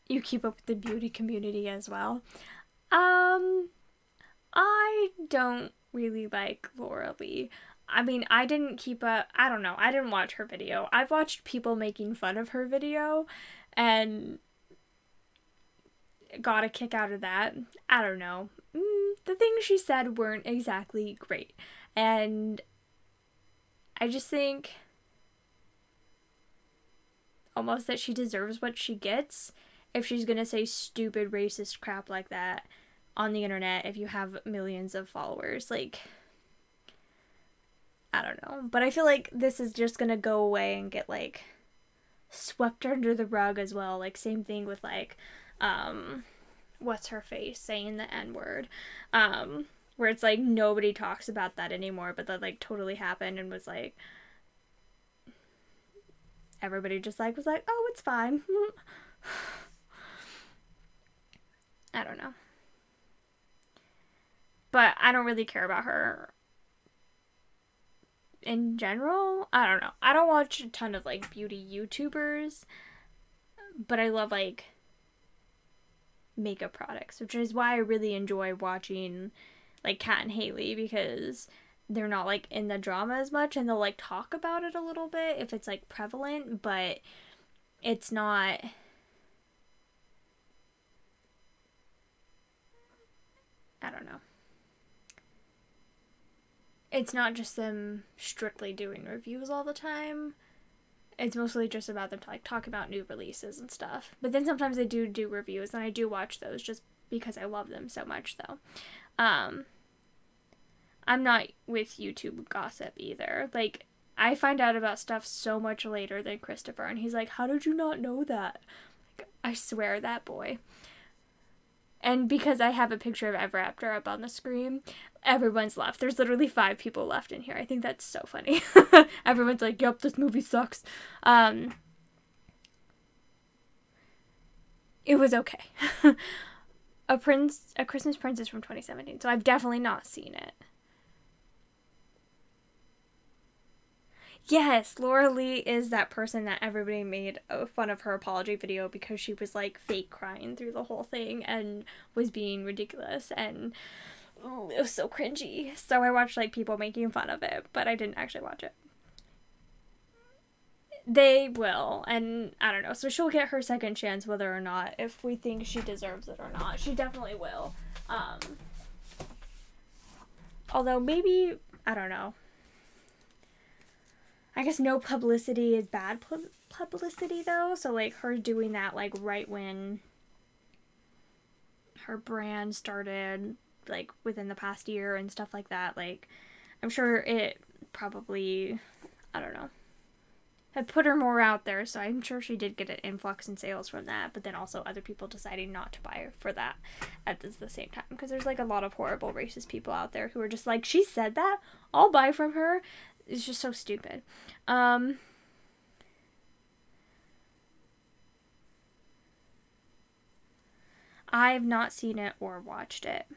You keep up with the beauty community as well. Um, I don't really like Laura Lee. I mean, I didn't keep up, I don't know, I didn't watch her video. I've watched people making fun of her video and got a kick out of that. I don't know. The things she said weren't exactly great. And I just think almost that she deserves what she gets if she's gonna say stupid racist crap like that on the internet if you have millions of followers. Like, I don't know. But I feel like this is just gonna go away and get like swept under the rug as well. Like, same thing with like what's her face saying the N-word. Where it's like nobody talks about that anymore, but that like totally happened and was like everybody just like was like, oh, it's fine. I don't know. But I don't really care about her in general. I don't know. I don't watch a ton of like beauty YouTubers, but I love like makeup products, which is why I really enjoy watching like Kat and Haley, because they're not like in the drama as much and they'll like talk about it a little bit if it's like prevalent, but it's not, I don't know. It's not just them strictly doing reviews all the time. It's mostly just about them to like talk about new releases and stuff. But then sometimes they do reviews and I do watch those just because I love them so much though. I'm not with YouTube gossip either. Like, I find out about stuff so much later than Christopher, and he's like, how did you not know that? Like, I swear, that boy. And because I have a picture of Ever After up on the screen, everyone's left. There's literally 5 people left in here. I think that's so funny. Everyone's like, yep, this movie sucks. It was okay. A Christmas Princess from 2017, so I've definitely not seen it. Yes, Laura Lee is that person that everybody made fun of her apology video because she was like fake crying through the whole thing and was being ridiculous, and it was so cringy. So I watched like people making fun of it, but I didn't actually watch it. They will, and I don't know. So she'll get her second chance whether or not, if we think she deserves it or not. She definitely will. Although maybe, I don't know. I guess no publicity is bad publicity though. So like her doing that like right when her brand started, like within the past year and stuff like that, like I'm sure it probably, I don't know, had put her more out there, so I'm sure she did get an influx in sales from that, but then also other people deciding not to buy for that at the same time, because there's like a lot of horrible racist people out there who are just like, she said that, I'll buy from her. It's just so stupid. I've not seen it or watched it.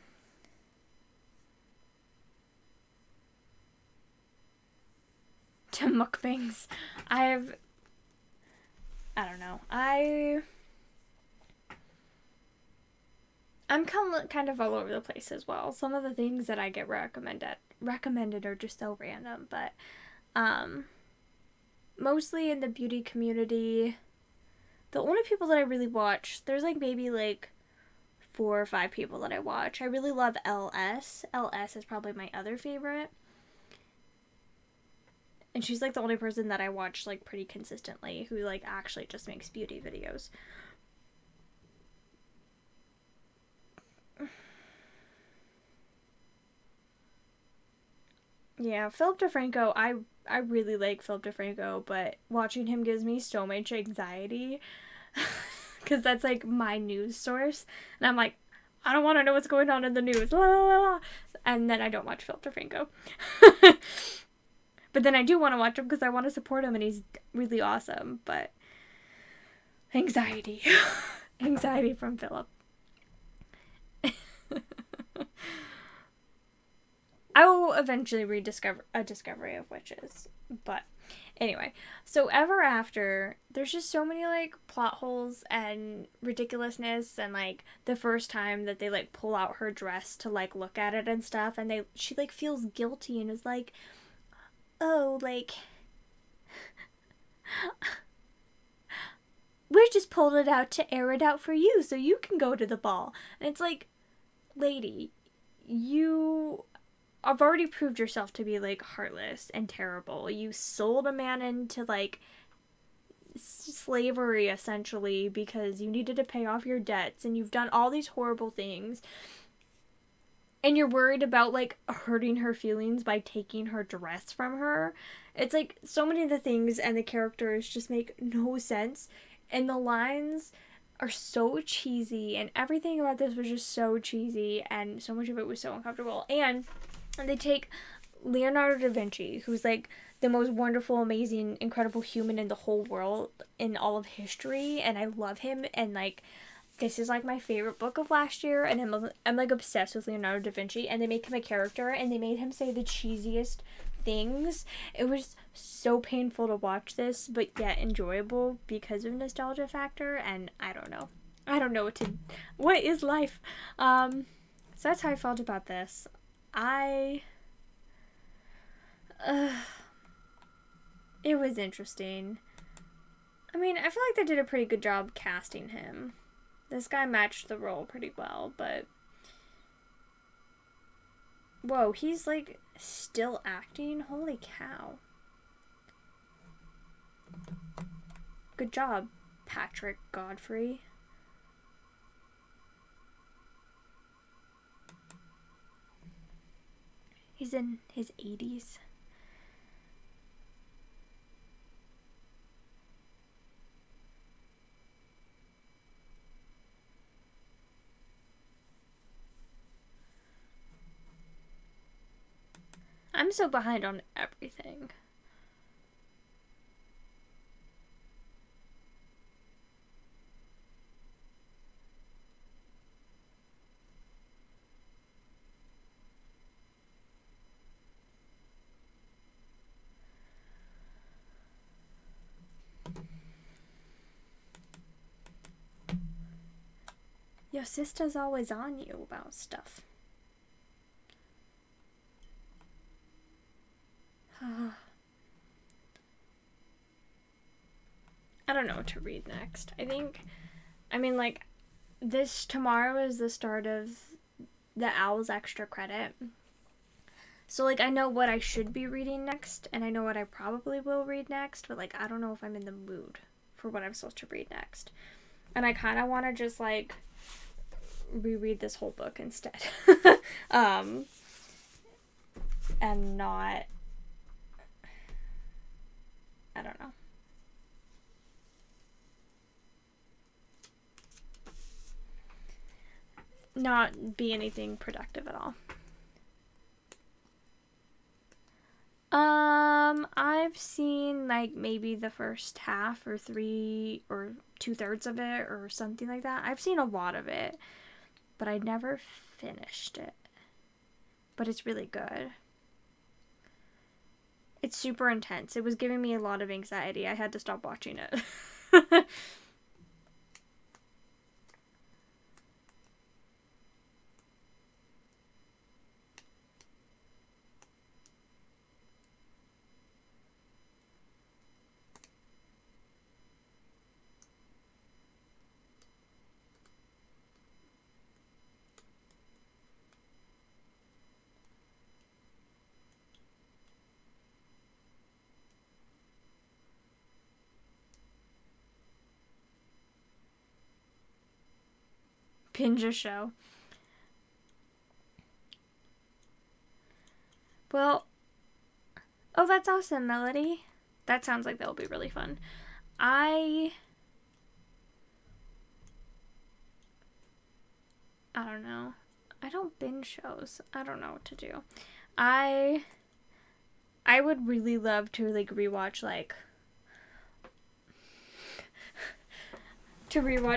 To mukbangs. I don't know. I'm kind of all over the place as well. Some of the things that I get recommended are just so random, but mostly in the beauty community, the only people that I really watch, there's like maybe like 4 or 5 people that I watch. I really love LS. LS is probably my other favorite. And she's like the only person that I watch like pretty consistently who like actually just makes beauty videos. Yeah, Philip DeFranco, I really like Philip DeFranco, but watching him gives me so much anxiety because that's like my news source, and I'm like, I don't want to know what's going on in the news, la, la, la, la. And then I don't watch Philip DeFranco. But then I do want to watch him because I want to support him and he's really awesome, but anxiety. Anxiety from Philip. I will eventually rediscover A Discovery of Witches. But anyway, so Ever After, there's just so many like plot holes and ridiculousness, and like the first time that they like pull out her dress to like look at it and stuff, and she like feels guilty and is like, oh, like we just pulled it out to air it out for you so you can go to the ball. And it's like, lady, you have already proved yourself to be like heartless and terrible. You sold a man into like slavery essentially because you needed to pay off your debts, and you've done all these horrible things, and you're worried about like hurting her feelings by taking her dress from her. It's like so many of the things and the characters just make no sense, and the lines are so cheesy, and everything about this was just so cheesy, and so much of it was so uncomfortable. And they take Leonardo da Vinci, who's like the most wonderful, amazing, incredible human in the whole world, in all of history, and I love him, and like this is like my favorite book of last year, and I'm like obsessed with Leonardo da Vinci, and they make him a character, and they made him say the cheesiest things. It was so painful to watch this, but yet enjoyable because of nostalgia factor, and I don't know what is life. So that's how I felt about this. It was interesting. I mean, I feel like they did a pretty good job casting him. This guy matched the role pretty well, but whoa, he's like still acting? Holy cow. Good job, Patrick Godfrey. He's in his 80s. I'm so behind on everything. Your sister's always on you about stuff. I don't know what to read next. I mean, like, tomorrow is the start of the Owl's extra credit. So, like, I know what I should be reading next, and I know what I probably will read next, but, like, I don't know if I'm in the mood for what I'm supposed to read next. And I kind of want to just, like, reread this whole book instead. And not... I don't know. Not be anything productive at all. I've seen like maybe the first half or 3 or 2/3 of it or something like that. I've seen a lot of it, but I never finished it. But it's really good. It's super intense. It was giving me a lot of anxiety. I had to stop watching it. Binge a show. Well, Oh, that's awesome, Melody. That sounds like that'll be really fun. I don't know. I don't binge shows. I don't know what to do. I would really love to like rewatch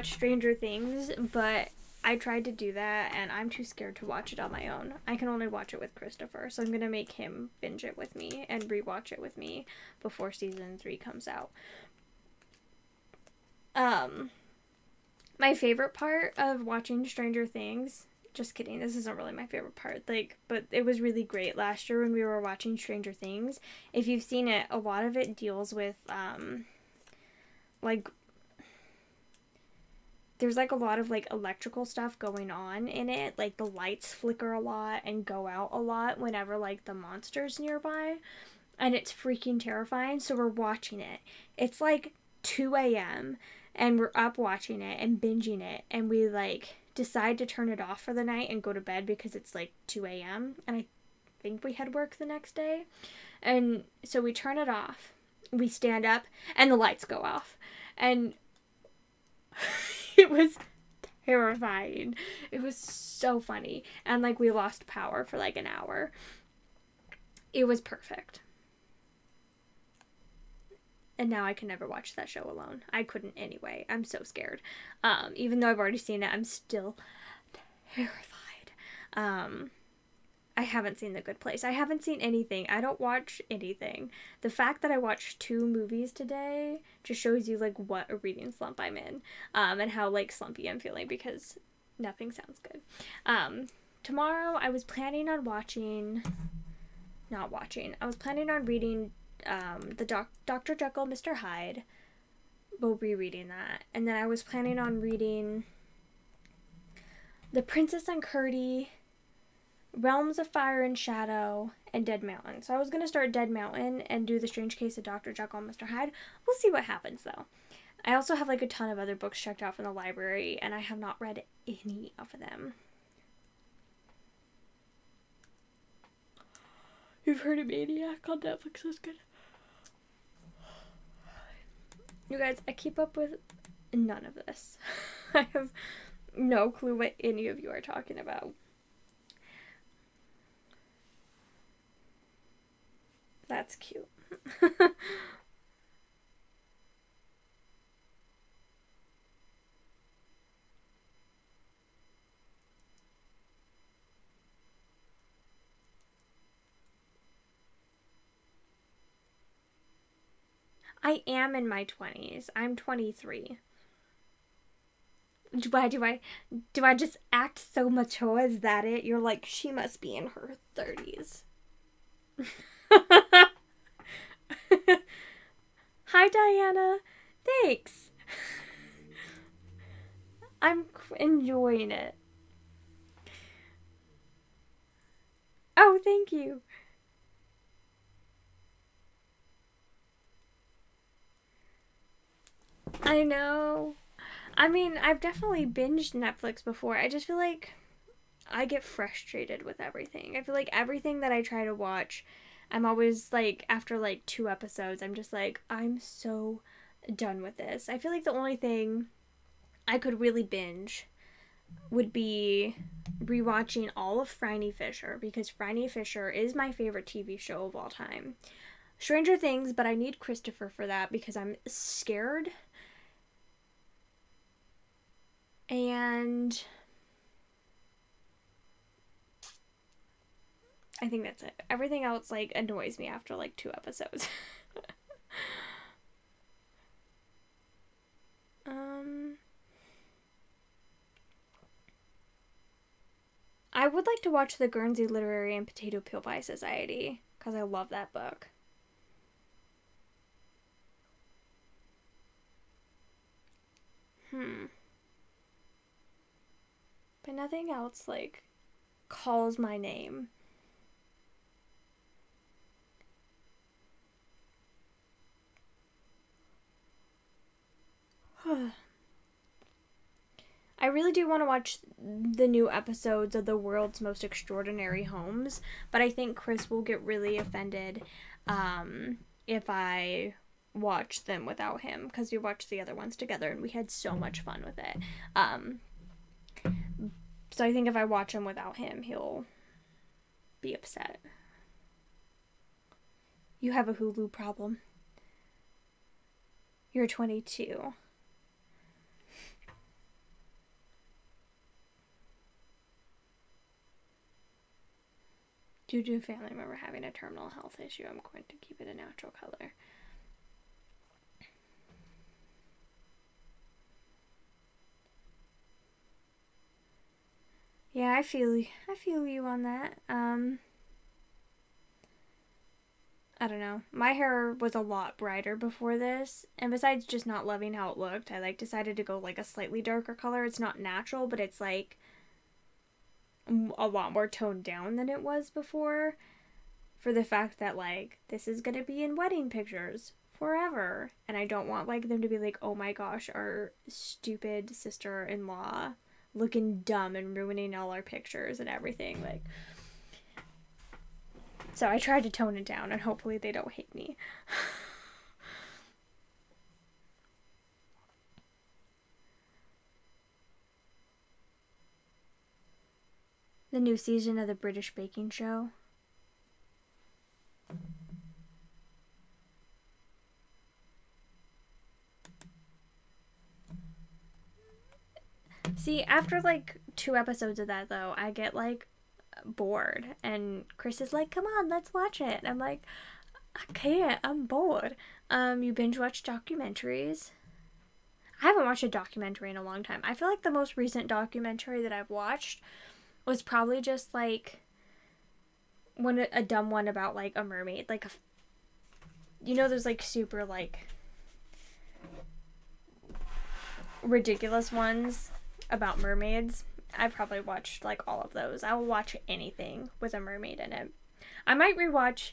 Stranger Things, but I tried to do that and I'm too scared to watch it on my own. I can only watch it with Christopher, so I'm gonna make him binge it with me and rewatch it with me before season 3 comes out. My favorite part of watching Stranger Things, just kidding, this isn't really my favorite part, but it was really great last year when we were watching Stranger Things. If you've seen it, a lot of it deals with like there's like a lot of like electrical stuff going on in it. Like the lights flicker a lot and go out a lot whenever like the monster's nearby. And it's freaking terrifying. So we're watching it. It's like 2 a.m. and we're up watching it and binging it. And we like decide to turn it off for the night and go to bed because it's like 2 a.m. And I think we had work the next day. And so we turn it off. We stand up and the lights go off. And it was terrifying. It was so funny. And like we lost power for like an hour. It was perfect. And now I can never watch that show alone. I couldn't anyway. I'm so scared. Even though I've already seen it, I'm still terrified. I haven't seen The Good Place. I haven't seen anything. I don't watch anything. The fact that I watched 2 movies today just shows you like what a reading slump I'm in. And how like slumpy I'm feeling because nothing sounds good. Tomorrow I was planning on I was planning on reading the Dr. Jekyll, Mr. Hyde. We'll be reading that. And then I was planning on reading The Princess and Curdie, Realms of Fire and Shadow, and Dead Mountain. So I was going to start Dead Mountain and do The Strange Case of Dr. Jekyll and Mr. Hyde. We'll see what happens, though. I also have, like, a ton of other books checked out from the library, and I have not read any of them. You've heard of Maniac on Netflix is good. You guys, I keep up with none of this. I have no clue what any of you are talking about. That's cute. I am in my 20s. I'm 23. Why do I just act so mature? Is that it? You're like, she must be in her 30s. Hi, Diana. Thanks. I'm enjoying it. Oh, thank you. I know. I mean, I've definitely binged Netflix before. I just feel like I get frustrated with everything. I feel like everything that I try to watch, I'm always like, after like 2 episodes, I'm just like, I'm so done with this. I feel like the only thing I could really binge would be rewatching all of Phryne Fisher, because Phryne Fisher is my favorite TV show of all time. Stranger Things, but I need Christopher for that because I'm scared. And I think that's it. Everything else like annoys me after like 2 episodes. I would like to watch the Guernsey Literary and Potato Peel Pie Society because I love that book. But nothing else like calls my name. I really do want to watch the new episodes of The World's Most Extraordinary Homes, but I think Chris will get really offended if I watch them without him, because we watched the other ones together and we had so much fun with it. So I think if I watch them without him, he'll be upset. You have a Hulu problem. You're 22. Due to a family member having a terminal health issue, I'm going to keep it a natural color. Yeah, I feel you on that. I don't know. My hair was a lot brighter before this, and besides just not loving how it looked, I decided to go a slightly darker color. It's not natural, but it's a lot more toned down than it was before, for the fact that this is gonna be in wedding pictures forever, and I don't want them to be oh my gosh, our stupid sister-in-law looking dumb and ruining all our pictures and everything. So I tried to tone it down, and hopefully they don't hate me. The new season of the British baking show. See, after 2 episodes of that though, I get bored, and Chris is come on, let's watch it. And I'm I can't, I'm bored. You binge watch documentaries. I haven't watched a documentary in a long time. I feel the most recent documentary that I've watched was probably just a dumb one about a mermaid, there's super ridiculous ones about mermaids. I probably watched all of those. I will watch anything with a mermaid in it. I might rewatch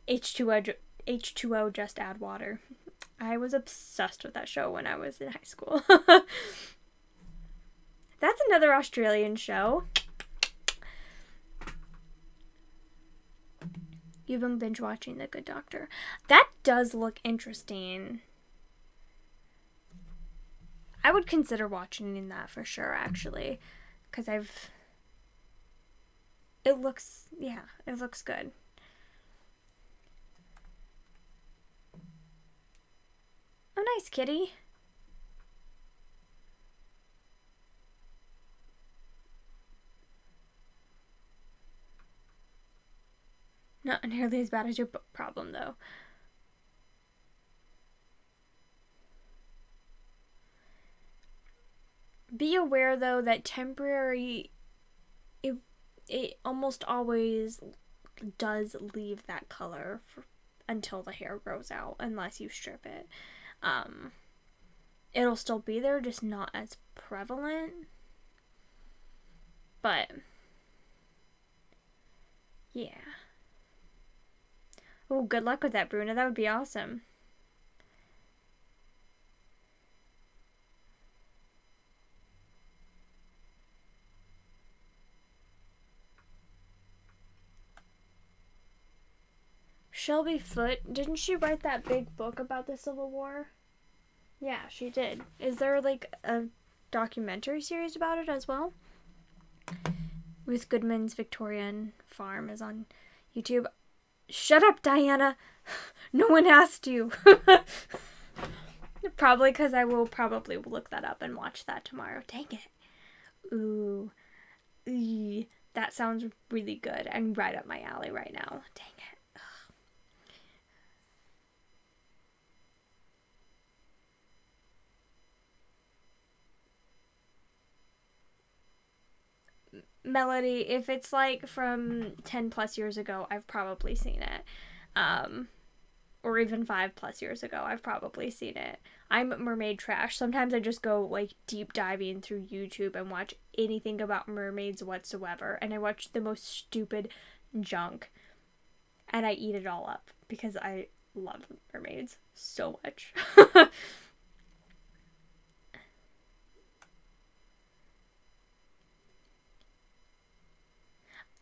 H2O Just Add Water. I was obsessed with that show when I was in high school. That's another Australian show. You've been binge watching The Good Doctor. That does look interesting. I would consider watching that for sure, actually, because it looks good. Oh, nice, kitty. Not nearly as bad as your book problem, though. Be aware, though, that temporary, it almost always does leave that color until the hair grows out, unless you strip it. It'll still be there, just not as prevalent. But, yeah. Oh, good luck with that, Bruna. That would be awesome. Shelby Foote, didn't she write that big book about the Civil War? Yeah, she did. Is there a documentary series about it as well? Ruth Goodman's Victorian Farm is on YouTube. Shut up, Diana. No one asked you. Probably because I will probably look that up and watch that tomorrow. Dang it. Ooh. That sounds really good and right up my alley right now. Dang it. Melody, if it's from 10 plus years ago, I've probably seen it. Or even 5 plus years ago, I've probably seen it. I'm mermaid trash. Sometimes I just go deep diving through YouTube and watch anything about mermaids whatsoever. And I watch the most stupid junk. And I eat it all up because I love mermaids so much.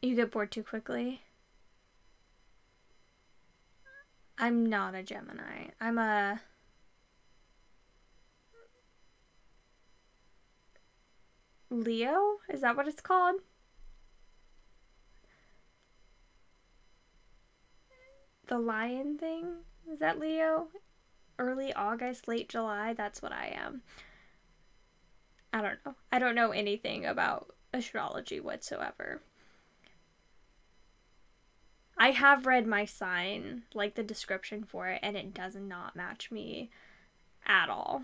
You get bored too quickly? I'm not a Gemini. I'm a... Leo? Is that what it's called? The lion thing? Is that Leo? Early August, late July? That's what I am. I don't know. I don't know anything about astrology whatsoever. I have read my sign, like the description for it, and it does not match me at all.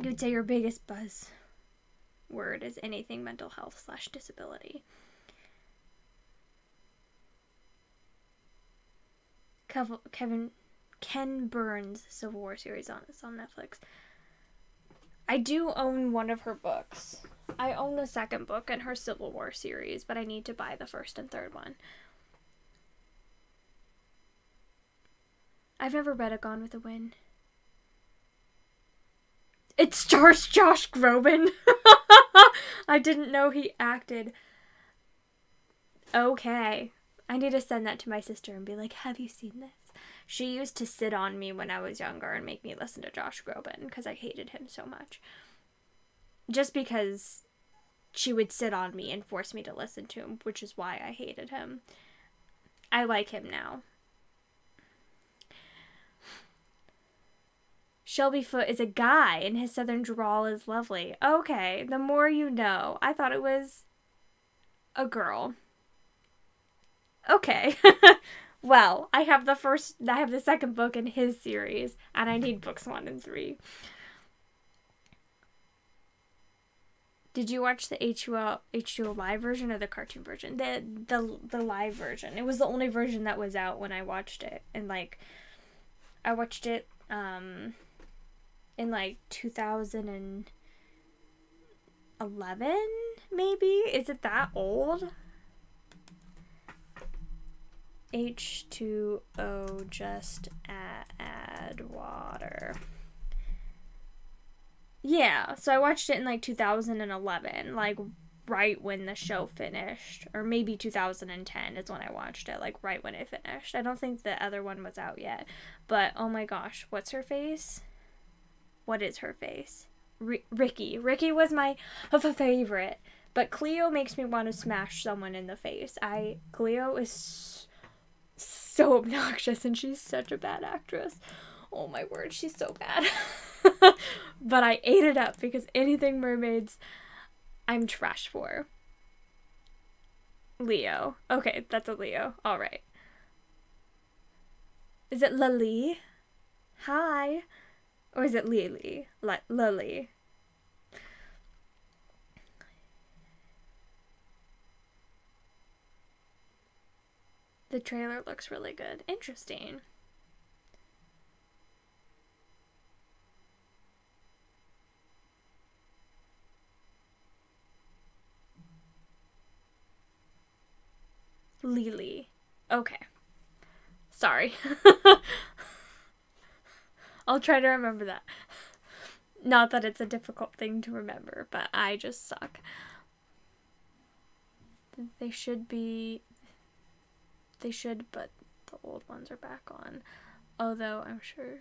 You'd say your biggest buzz word is anything mental health / disability. Ken Burns' Civil War series on Netflix. I do own one of her books. I own the second book in her Civil War series, but I need to buy the first and third one. I've never read A Gone with the Wind. It stars Josh Groban. I didn't know he acted. Okay. I need to send that to my sister and be like, have you seen this? She used to sit on me when I was younger and make me listen to Josh Groban because I hated him so much. Just because she would sit on me and force me to listen to him, which is why I hated him. I like him now. Shelby Foote is a guy and his southern drawl is lovely. Okay, the more you know. I thought it was a girl. Okay. Well, I have the second book in his series, and I need books 1 and 3. Did you watch the H2O live version or the cartoon version? The live version. It was the only version that was out when I watched it. And like I watched it in like 2011 maybe? Is it that old? H2O, just add water. Yeah, so I watched it in like 2011, like right when the show finished, or maybe 2010 is when I watched it, like right when it finished. I don't think the other one was out yet, but oh my gosh, what's her face? What is her face? Ricky. Ricky was my favorite, but Cleo makes me want to smash someone in the face. Cleo is so obnoxious and she's such a bad actress. Oh my word, she's so bad. But I ate it up because anything mermaids, I'm trash for. Leo. Okay, that's a Leo. Alright. Is it Lily? Hi. Or is it Lily? Lily. The trailer looks really good. Interesting. Lily. Okay. Sorry. I'll try to remember that. Not that it's a difficult thing to remember, but I just suck. They should, but the old ones are back on. Although, I'm sure...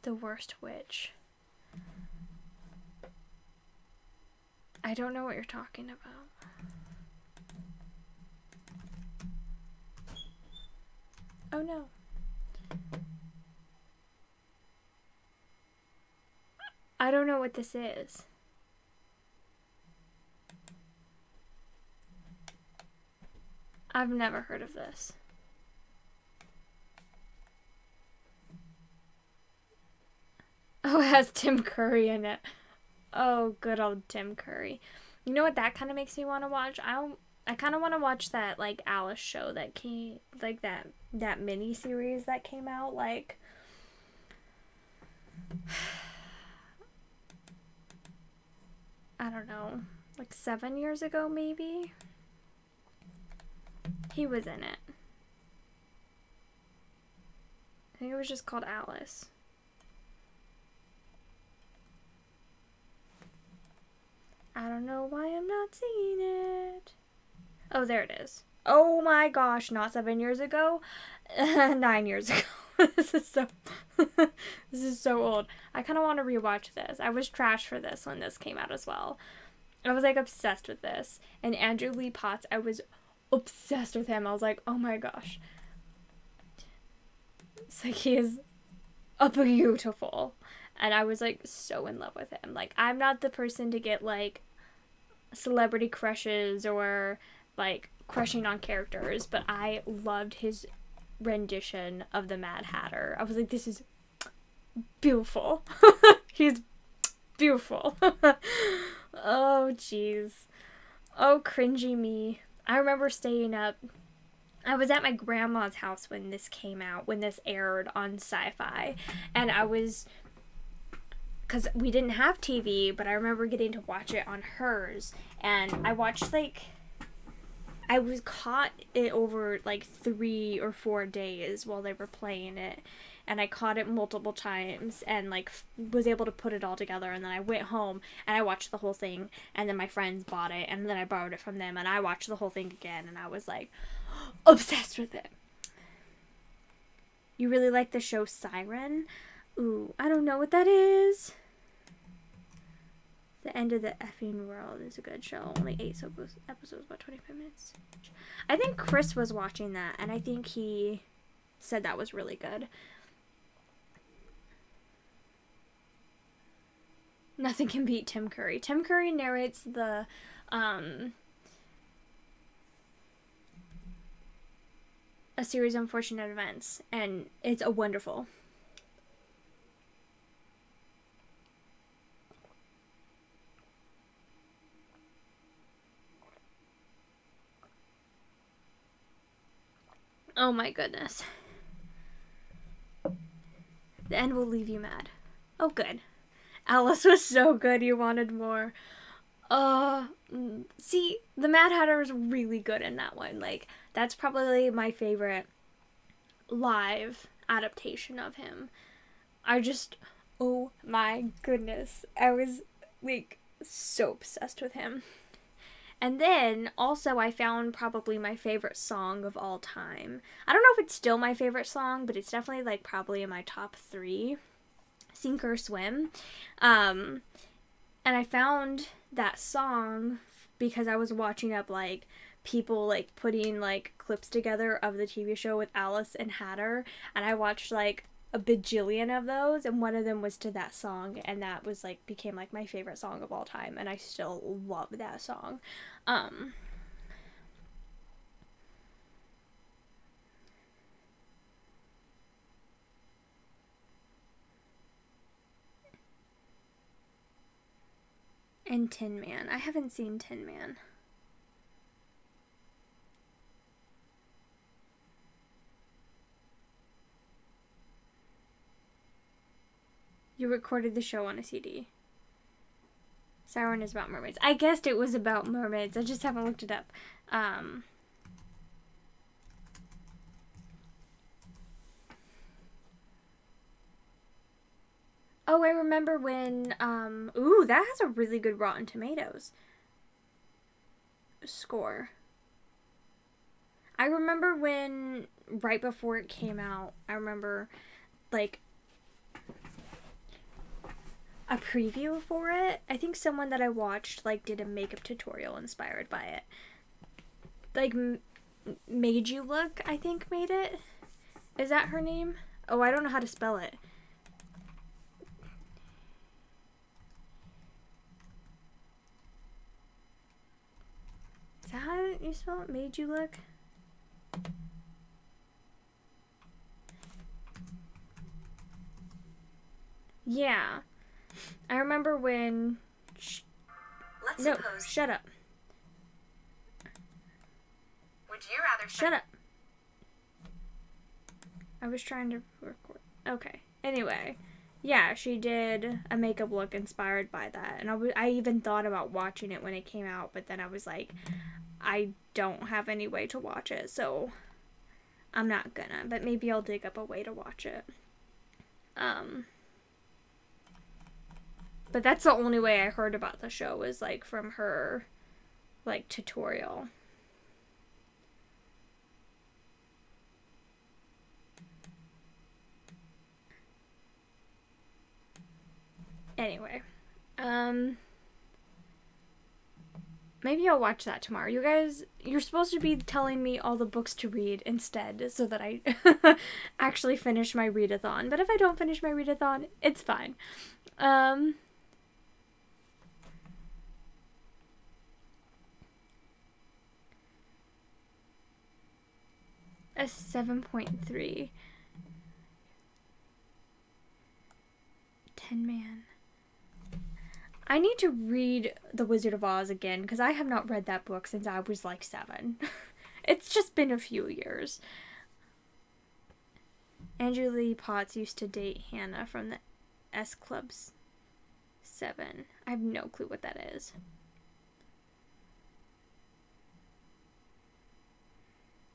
The Worst Witch. I don't know what you're talking about. Oh no. I don't know what this is. I've never heard of this. Oh, it has Tim Curry in it. Oh, good old Tim Curry. You know what that kind of makes me want to watch? I kind of want to watch that, like, Alice show that came, like, that mini series that came out, like, I don't know, like 7 years ago, maybe? He was in it. I think it was just called Alice. I don't know why I'm not seeing it. Oh, there it is. Oh my gosh, not 7 years ago. 9 years ago. This is so this is so old. I kind of want to rewatch this. I was trash for this when this came out as well. I was like obsessed with this. And Andrew Lee Potts, I was obsessed with him. I was like, oh my gosh. It's like he is beautiful. And I was like so in love with him. Like, I'm not the person to get like celebrity crushes or like crushing on characters, but I loved his rendition of the Mad Hatter. I was like, this is beautiful. He's beautiful. Oh jeez. Oh, cringy me. I remember staying up. I was at my grandma's house when this came out, when this aired on Sci-Fi, and I was, because we didn't have TV, but I remember getting to watch it on hers, and I watched like, I was caught it over like 3 or 4 days while they were playing it, and I caught it multiple times and like was able to put it all together, and then I went home and I watched the whole thing, and then my friends bought it and then I borrowed it from them and I watched the whole thing again, and I was like obsessed with it. You really like the show Siren? Ooh, I don't know what that is. The End of the Effing World is a good show. Only 8 episodes, about 25 minutes. I think Chris was watching that, and I think he said that was really good. Nothing can beat Tim Curry. Tim Curry narrates the, A Series of Unfortunate Events, and it's a wonderful. Oh my goodness. The end will leave you mad. Oh, good. Alice was so good, you wanted more. See, the Mad Hatter is really good in that one. Like, that's probably my favorite live adaptation of him. Oh my goodness. I was, like, so obsessed with him. And then, also, I found probably my favorite song of all time. I don't know if it's still my favorite song, but it's definitely, like, probably in my top 3. Sink or Swim. And I found that song because I was watching up, like, people, like, putting, like, clips together of the TV show with Alice and Hatter, and I watched, like, a bajillion of those, and one of them was to that song, and that was, like, became, like, my favorite song of all time, and I still love that song. And Tin Man. I haven't seen Tin Man. You recorded the show on a CD. Siren is about mermaids. I guessed it was about mermaids. I just haven't looked it up. Oh, I remember when, ooh, that has a really good Rotten Tomatoes score. I remember when, right before it came out, I remember, like, a preview for it. I think someone that I watched, like, did a makeup tutorial inspired by it. Like, Made You Look, I think, made it. Is that her name? Oh, I don't know how to spell it. Is that how you spell it? Made You Look? Yeah. I remember when... No, shut up. Would you rather... Shut up. I was trying to record. Okay. Anyway. Yeah, she did a makeup look inspired by that. And I even thought about watching it when it came out, but then I was like, I don't have any way to watch it, so I'm not gonna. But maybe I'll dig up a way to watch it. But that's the only way I heard about the show was, like, from her, like, tutorial. Anyway. Maybe I'll watch that tomorrow. You guys, you're supposed to be telling me all the books to read instead so that I actually finish my readathon. But if I don't finish my readathon, it's fine. A 7.3. 10 Man. I need to read The Wizard of Oz again because I have not read that book since I was like 7. It's just been a few years. Andrew Lee Potts used to date Hannah from the S Club's 7. I have no clue what that is.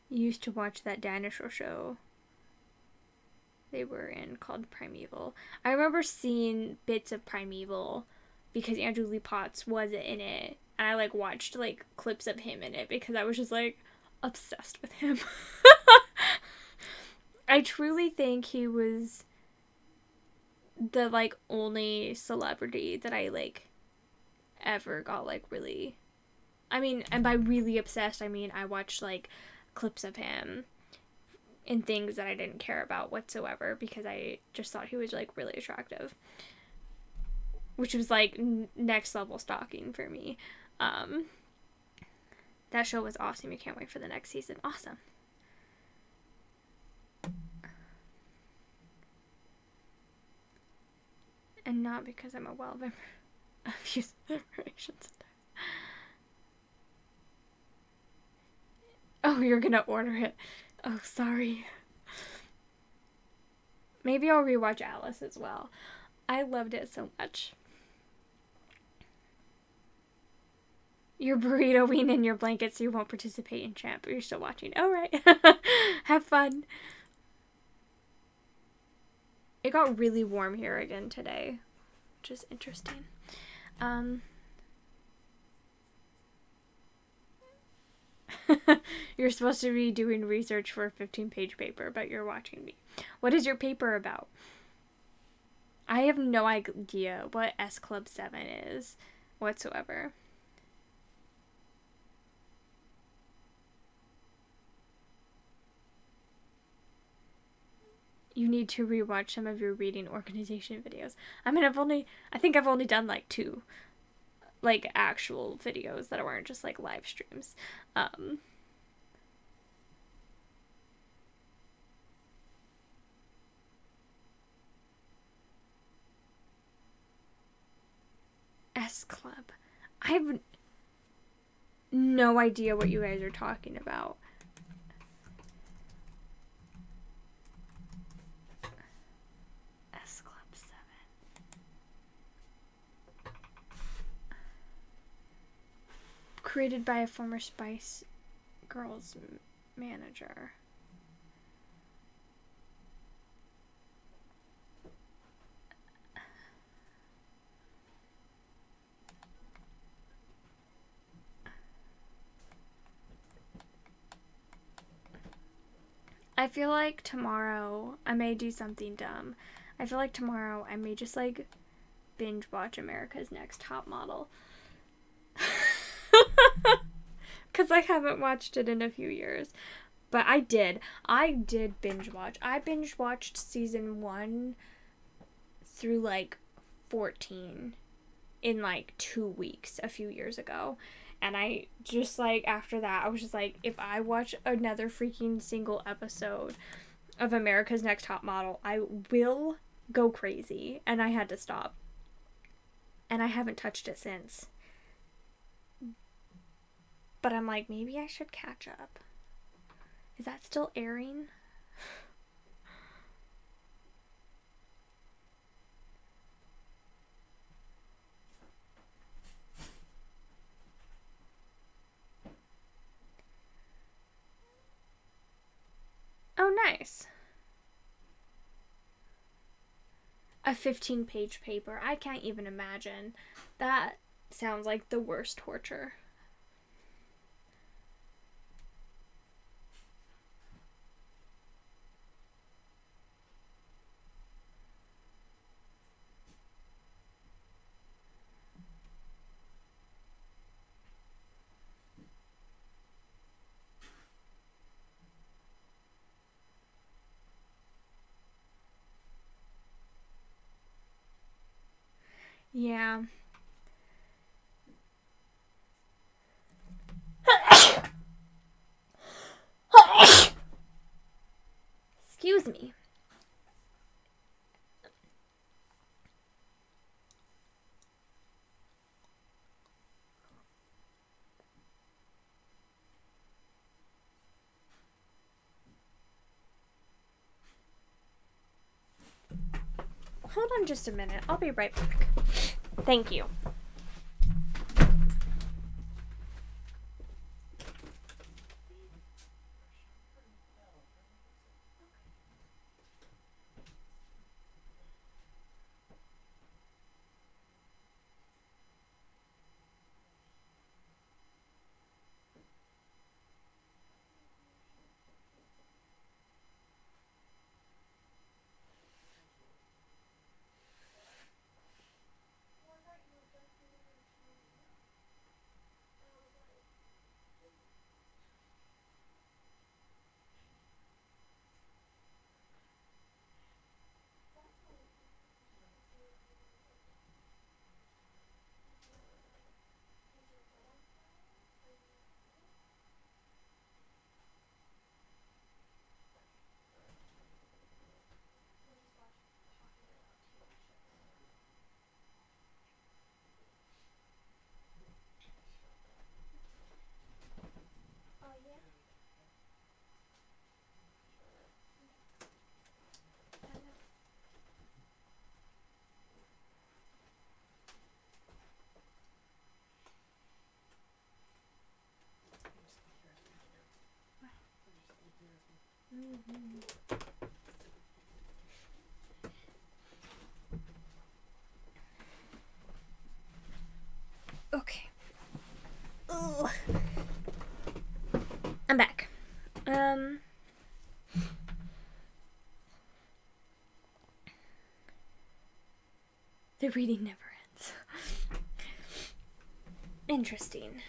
You used to watch that dinosaur show they were in called Primeval. I remember seeing bits of Primeval because Andrew Lee Potts was in it, and I like watched like clips of him in it because I was just like obsessed with him. I truly think he was the like only celebrity that I like ever got like really, I mean, and by really obsessed I mean I watched like clips of him in things that I didn't care about whatsoever because I just thought he was like really attractive. Which was like next level stalking for me. That show was awesome. You can't wait for the next season. Awesome. And not because I'm a well of use information sometimes. Oh, you're gonna order it. Oh, sorry. Maybe I'll rewatch Alice as well. I loved it so much. You're burritoing in your blanket so you won't participate in champ, but you're still watching. All right. Have fun. It got really warm here again today, which is interesting. You're supposed to be doing research for a 15-page paper, but you're watching me. What is your paper about? I have no idea what S Club 7 is whatsoever. You need to rewatch some of your reading organization videos. I mean, I think I've only done like 2, like actual videos that weren't just like live streams. S Club. I have no idea what you guys are talking about. S Club 7. Created by a former Spice Girls manager. I feel like tomorrow I may do something dumb. I feel like tomorrow I may just like binge watch America's Next Top Model. Because I haven't watched it in a few years. But I did binge watch. I binge watched season 1 through like 14 in like 2 weeks a few years ago. And I just like, after that, I was just like, if I watch another freaking single episode of America's Next Top Model, I will go crazy. And I had to stop. And I haven't touched it since. But I'm like, maybe I should catch up. Is that still airing? Oh, nice. a 15-page paper. I can't even imagine. That sounds like the worst torture. Yeah. Excuse me. Hold on just a minute. I'll be right back. Thank you. Okay. Ugh. I'm back. The reading never ends. Interesting.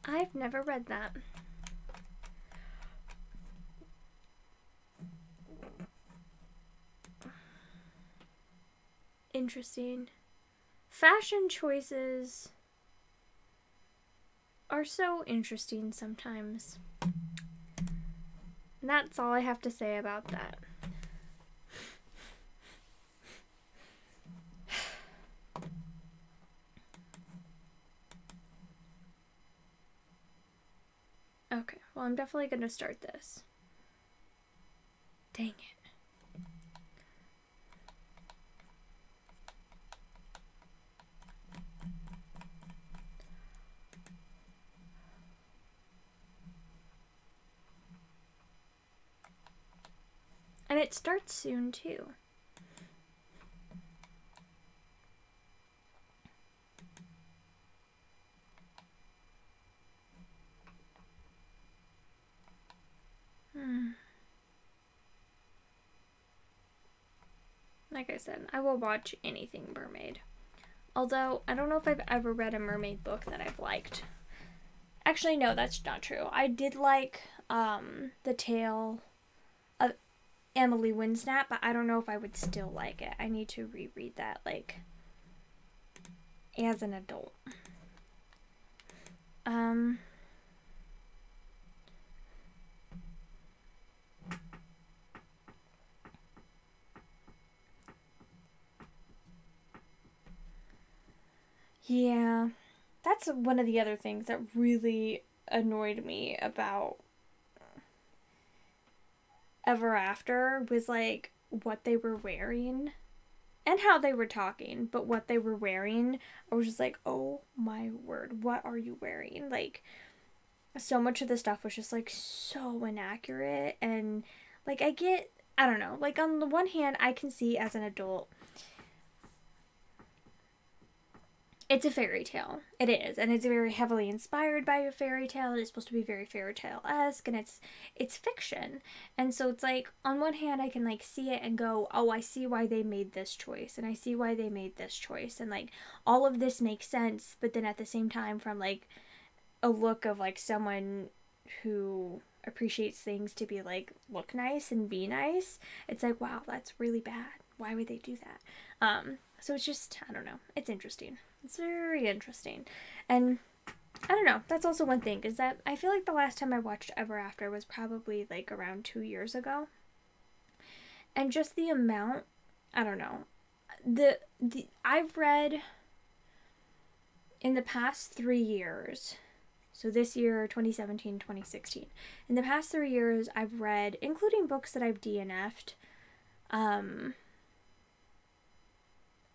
I've never read that. Interesting. Fashion choices are so interesting sometimes. And that's all I have to say about that. Okay, well, I'm definitely going to start this. Dang it. And it starts soon, too. Like I said, I will watch anything mermaid. Although, I don't know if I've ever read a mermaid book that I've liked. Actually, no, that's not true. I did like The Tale of Emily Winsnap, but I don't know if I would still like it. I need to reread that, like, as an adult. Yeah, that's one of the other things that really annoyed me about Ever After was, like, what they were wearing and how they were talking, but what they were wearing, I was just like, oh my word, what are you wearing? Like, so much of the stuff was just like so inaccurate. And like I don't know, like on the one hand I can see as an adult it's a fairy tale. It is, and it's very heavily inspired by a fairy tale. It's supposed to be very fairy tale-esque, and it's fiction. And so it's like on one hand I can like see it and go, oh, I see why they made this choice, and I see why they made this choice, and like all of this makes sense. But then at the same time, from like a look of like someone who appreciates things to be like look nice and be nice, it's like, wow, that's really bad. Why would they do that? So it's just, I don't know, it's interesting. It's very interesting. And I don't know, that's also one thing, is that I feel like the last time I watched Ever After was probably like around 2 years ago. And just the amount, I don't know, I've read in the past 3 years, so this year, 2017, 2016, in the past 3 years I've read, including books that I've DNF'd,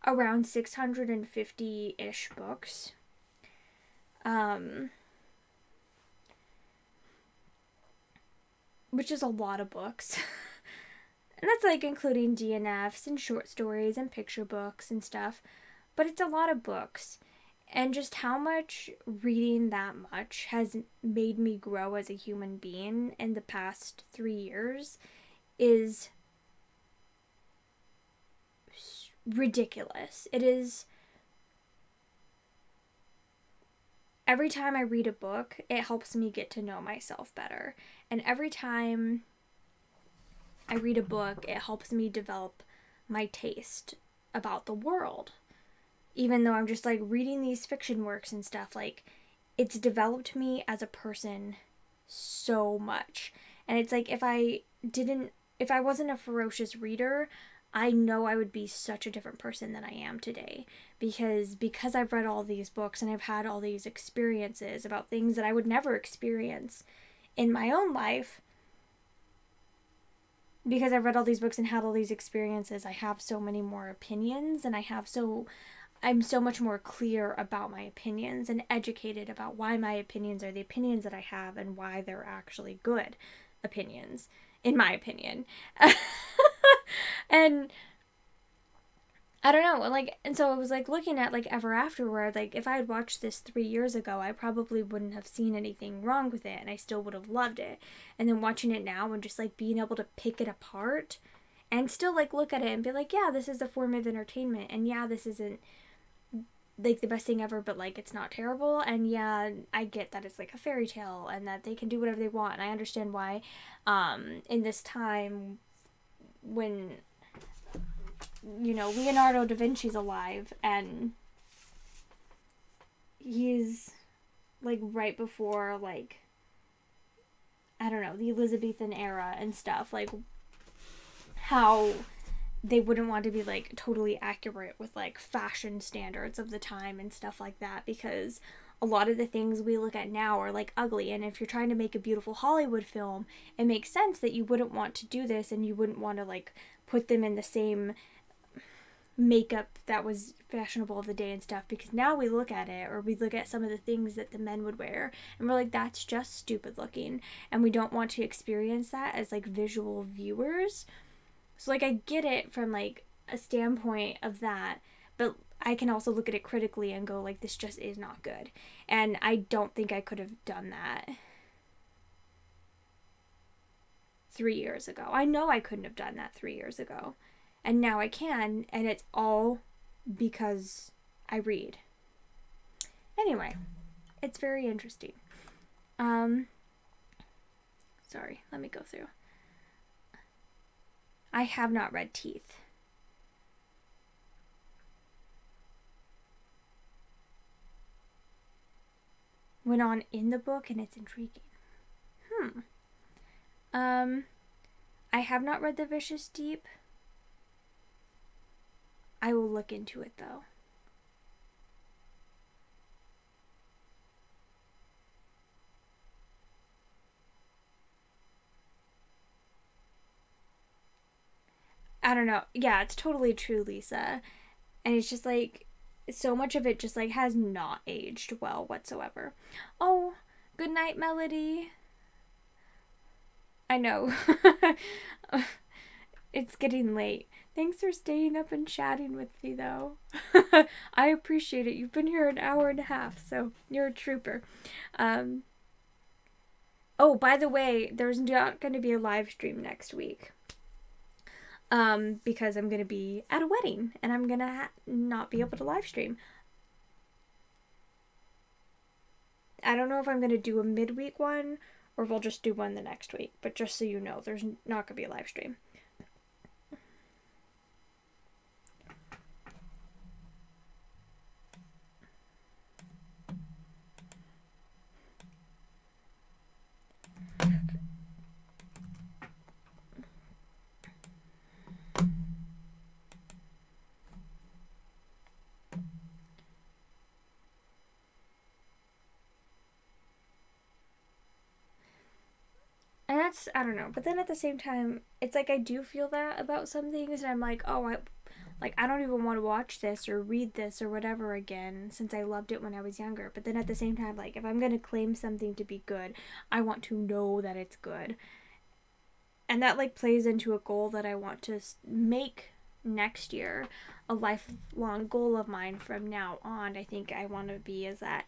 around 650-ish books. Which is a lot of books. And that's like including DNFs and short stories and picture books and stuff. But it's a lot of books. And just how much reading that much has made me grow as a human being in the past 3 years is ridiculous. It is. Every time I read a book, it helps me get to know myself better. And every time I read a book, it helps me develop my taste about the world. Even though I'm just like reading these fiction works and stuff, like it's developed me as a person so much. And it's like if I wasn't a ferocious reader, I know I would be such a different person than I am today, because I've read all these books and I've had all these experiences about things that I would never experience in my own life. Because I've read all these books and had all these experiences, I have so many more opinions, and I'm so much more clear about my opinions and educated about why my opinions are the opinions that I have and why they're actually good opinions, in my opinion. And I don't know, like, and so I was like looking at like Ever After, where like if I had watched this 3 years ago, I probably wouldn't have seen anything wrong with it, and I still would have loved it. And then watching it now and just like being able to pick it apart and still like look at it and be like, yeah, this is a form of entertainment, and yeah, this isn't like the best thing ever, but like it's not terrible, and yeah, I get that it's like a fairy tale and that they can do whatever they want, and I understand why in this time when, you know, Leonardo da Vinci's alive and he's like right before, like, I don't know, the Elizabethan era and stuff, like how they wouldn't want to be like totally accurate with like fashion standards of the time and stuff like that, because a lot of the things we look at now are like ugly, and if you're trying to make a beautiful Hollywood film, it makes sense that you wouldn't want to do this, and you wouldn't want to like put them in the same makeup that was fashionable of the day and stuff, because now we look at it, or we look at some of the things that the men would wear, and we're like, that's just stupid looking, and we don't want to experience that as like visual viewers. So like I get it from like a standpoint of that, but I can also look at it critically and go like, this just is not good. And I don't think I could have done that 3 years ago. I know I couldn't have done that 3 years ago. And now I can, and it's all because I read. Anyway, it's very interesting. Sorry, let me go through. I have not read Teeth. Went on in the book, and it's intriguing. I have not read The Vicious Deep. I will look into it, though. I don't know. Yeah, it's totally true, Lisa. And it's just like, so much of it just like has not aged well whatsoever. Oh, Good night, Melody. I know. It's getting late. Thanks for staying up and chatting with me, though. I appreciate it. You've been here an hour and a half, so you're a trooper. Oh, by the way, there's not going to be a live stream next week. Because I'm going to be at a wedding, and I'm going to not be able to live stream. I don't know if I'm going to do a midweek one, or if I'll just do one the next week. But just so you know, there's not going to be a live stream. And that's, I don't know. But then at the same time, it's like I do feel that about some things. And I'm like, oh, I don't even want to watch this or read this or whatever again since I loved it when I was younger. But then at the same time, like, if I'm going to claim something to be good, I want to know that it's good. And that, like, plays into a goal that I want to make next year. A lifelong goal of mine from now on. I think I want to be is that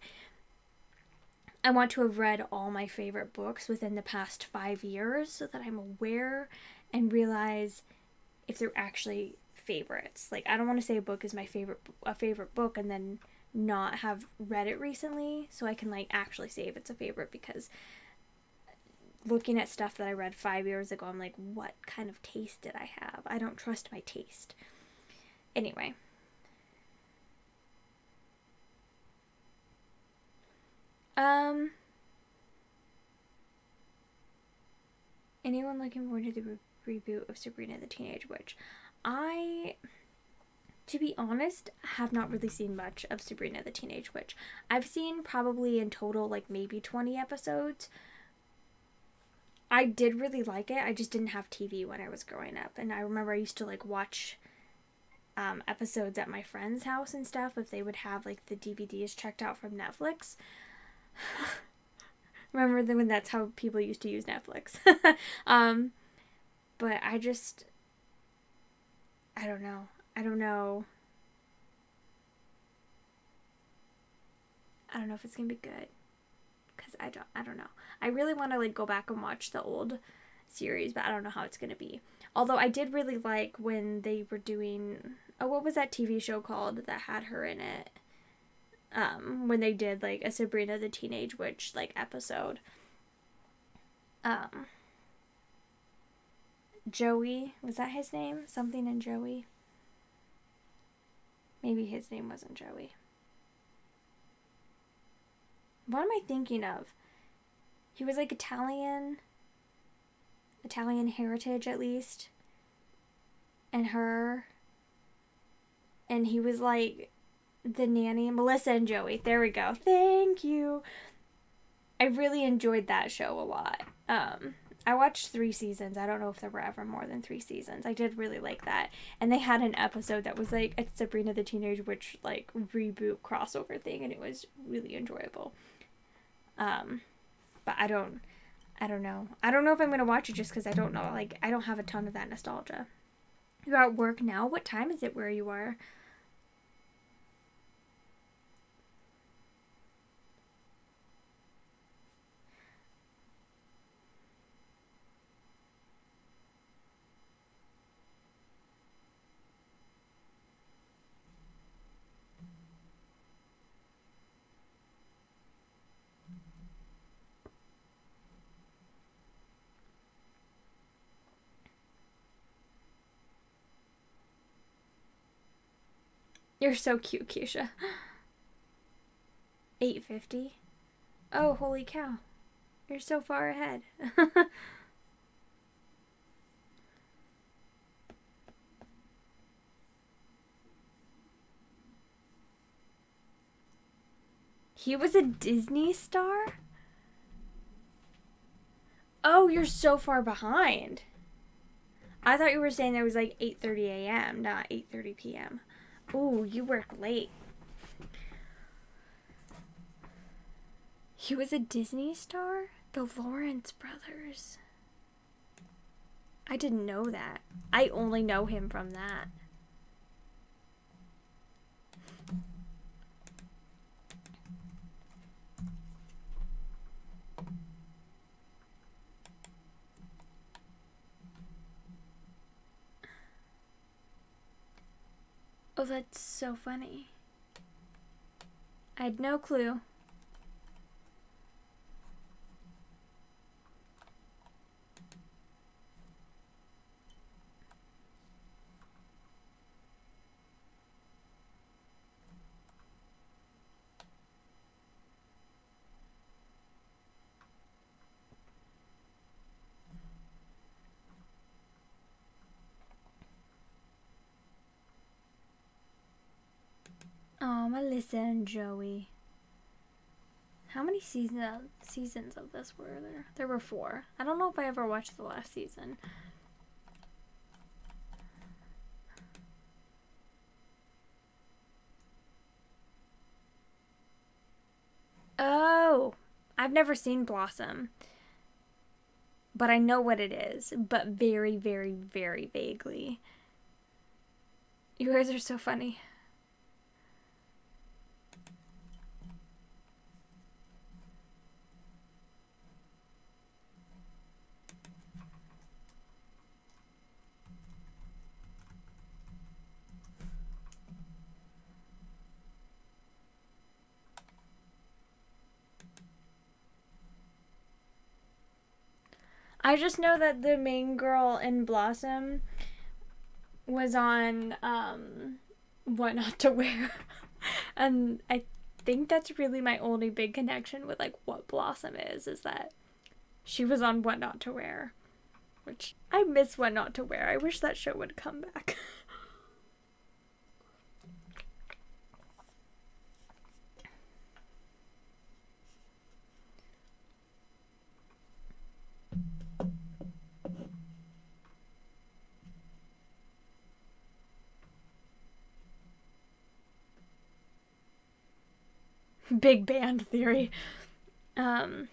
I want to have read all my favorite books within the past 5 years so that I'm aware and realize if they're actually favorites. Like, I don't want to say a book is my favorite book and then not have read it recently, so I can, like, actually say if it's a favorite, because looking at stuff that I read 5 years ago, I'm like, what kind of taste did I have? I don't trust my taste. Anyway. Anyone looking forward to the reboot of Sabrina the Teenage Witch? To be honest, have not really seen much of Sabrina the Teenage Witch. I've seen probably in total like maybe 20 episodes. I did really like it. I just didn't have TV when I was growing up. And I remember I used to like watch episodes at my friend's house and stuff if they would have like the DVDs checked out from Netflix. Remember when that's how people used to use Netflix. But I don't know. I don't know if it's gonna be good. Because I don't know. I really want to like go back and watch the old series, but I don't know how it's gonna be. Although I did really like when they were doing, what was that TV show called that had her in it? When they did like a Sabrina the Teenage Witch like episode. Joey, was that his name? Something in Joey? Maybe his name wasn't Joey. What am I thinking of? He was like Italian heritage at least. And he was like the nanny. Melissa and Joey. There we go. Thank you. I really enjoyed that show a lot. I watched 3 seasons. I don't know if there were ever more than 3 seasons. I did really like that. And they had an episode that was like a Sabrina the Teenage Witch like reboot crossover thing, and it was really enjoyable. But I don't know. I don't know if I'm going to watch it just because I don't know. Like, I don't have a ton of that nostalgia. You're at work now? What time is it where you are? You're so cute, Keisha. 8:50? Oh, holy cow. You're so far ahead. He was a Disney star? Oh, you're so far behind. I thought you were saying that it was like 8:30 a.m., not 8:30 p.m. Ooh, you work late. He was a Disney star? The Lawrence brothers. I didn't know that. I only know him from that. Oh, that's so funny. I had no clue. Oh, Melissa and Joey. How many seasons of this were there? There were 4. I don't know if I ever watched the last season. Oh, I've never seen Blossom. But I know what it is, but very, very, very vaguely. You guys are so funny. I just know that the main girl in Blossom was on What Not to Wear. And I think that's really my only big connection with like what Blossom is that she was on What Not to Wear. Which I miss What Not to Wear. I wish that show would come back. Big Bang Theory. You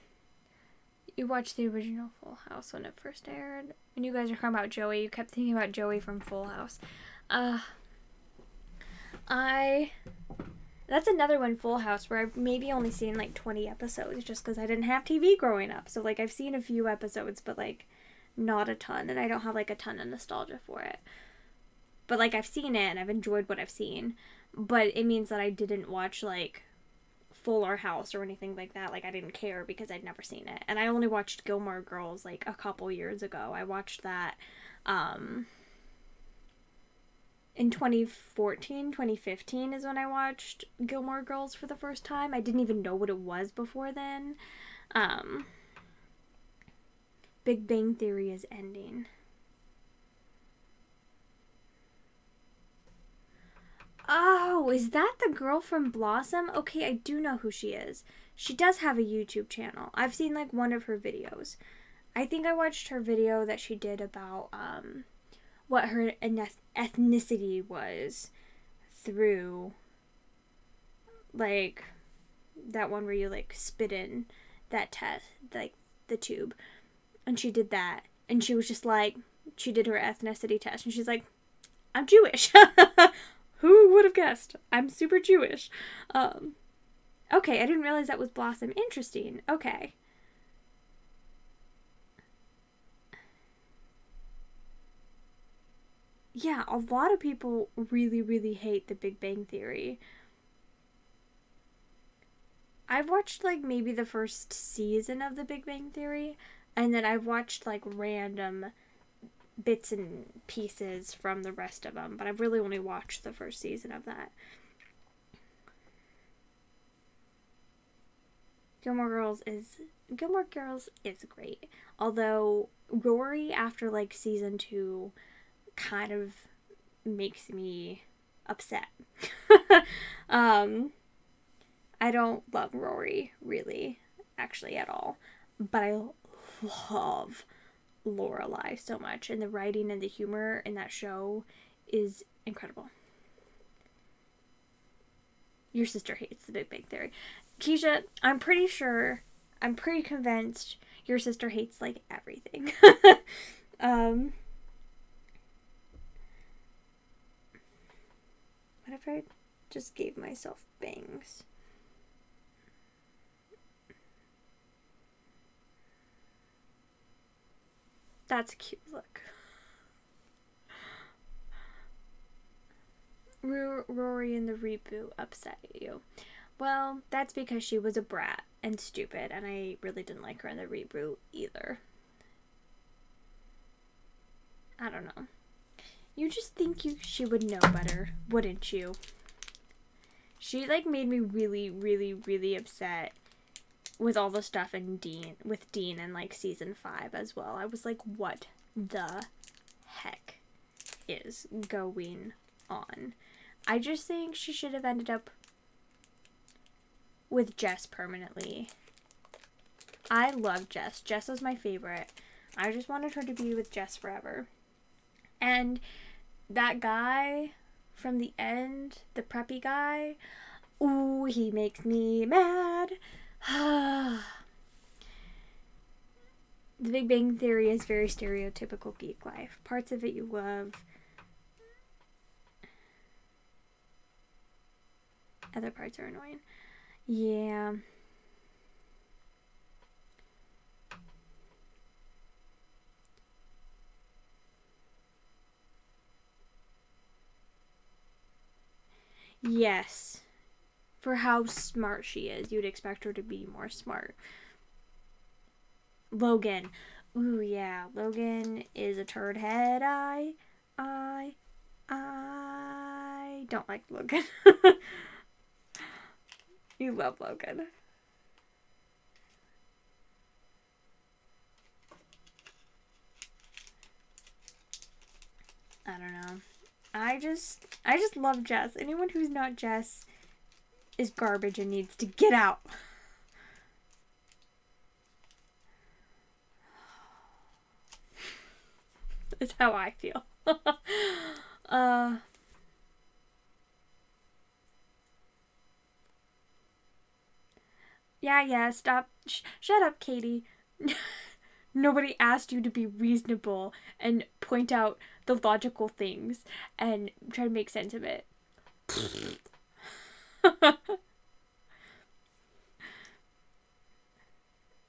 watched the original Full House when it first aired. When you guys are talking about Joey, you kept thinking about Joey from Full House. That's another one, Full House, where I've maybe only seen like 20 episodes just because I didn't have TV growing up. So like I've seen a few episodes, but like not a ton, and I don't have like a ton of nostalgia for it. But like I've seen it and I've enjoyed what I've seen, but it means that I didn't watch like Fuller House or anything like that. Like I didn't care because I'd never seen it. And I only watched Gilmore Girls like a couple years ago. I watched that in 2014, 2015 is when I watched Gilmore Girls for the first time. I didn't even know what it was before then. Big Bang Theory is ending. Oh, is that the girl from Blossom? Okay, I do know who she is. She does have a YouTube channel. I've seen like one of her videos. I think I watched her video that she did about what her ethnicity was through like that one where you like spit in that test, like the tube. And she did that. And she was just like, she did her ethnicity test and she's like, I'm Jewish. Who would have guessed? I'm super Jewish. Okay, I didn't realize that was Blossom. Interesting. Okay. Yeah, a lot of people really, really hate The Big Bang Theory. I've watched like maybe the first season of The Big Bang Theory, and then I've watched like random bits and pieces from the rest of them, but I've really only watched the first season of that. Gilmore Girls is great. Although Rory after like season 2 kind of makes me upset. I don't love Rory really, actually at all, but I love Lorelai so much, and the writing and the humor in that show is incredible. Your sister hates The Big Bang Theory. Keisha, I'm pretty convinced your sister hates, like, everything. What if I just gave myself bangs? That's a cute look. Rory in the reboot upset you. Well, that's because she was a brat and stupid, and I really didn't like her in the reboot either. I don't know. You just think she would know better, wouldn't you? She, like, made me really, really, really upset with all the stuff in Dean in, like, season 5 as well. I was like, what the heck is going on? I just think she should have ended up with Jess permanently. I love Jess. Jess was my favorite. I just wanted her to be with Jess forever. And that guy from the end, the preppy guy, ooh, he makes me mad. The Big Bang Theory is very stereotypical geek life. Parts of it you love. Other parts are annoying. Yeah. Yes. For how smart she is, you'd expect her to be more smart. Logan. Ooh, yeah. Logan is a turd head. I don't like Logan. You love Logan. I don't know. I just love Jess. Anyone who's not Jess is garbage and needs to get out. That's how I feel. Yeah, stop. Shut up, Katie. Nobody asked you to be reasonable and point out the logical things and try to make sense of it.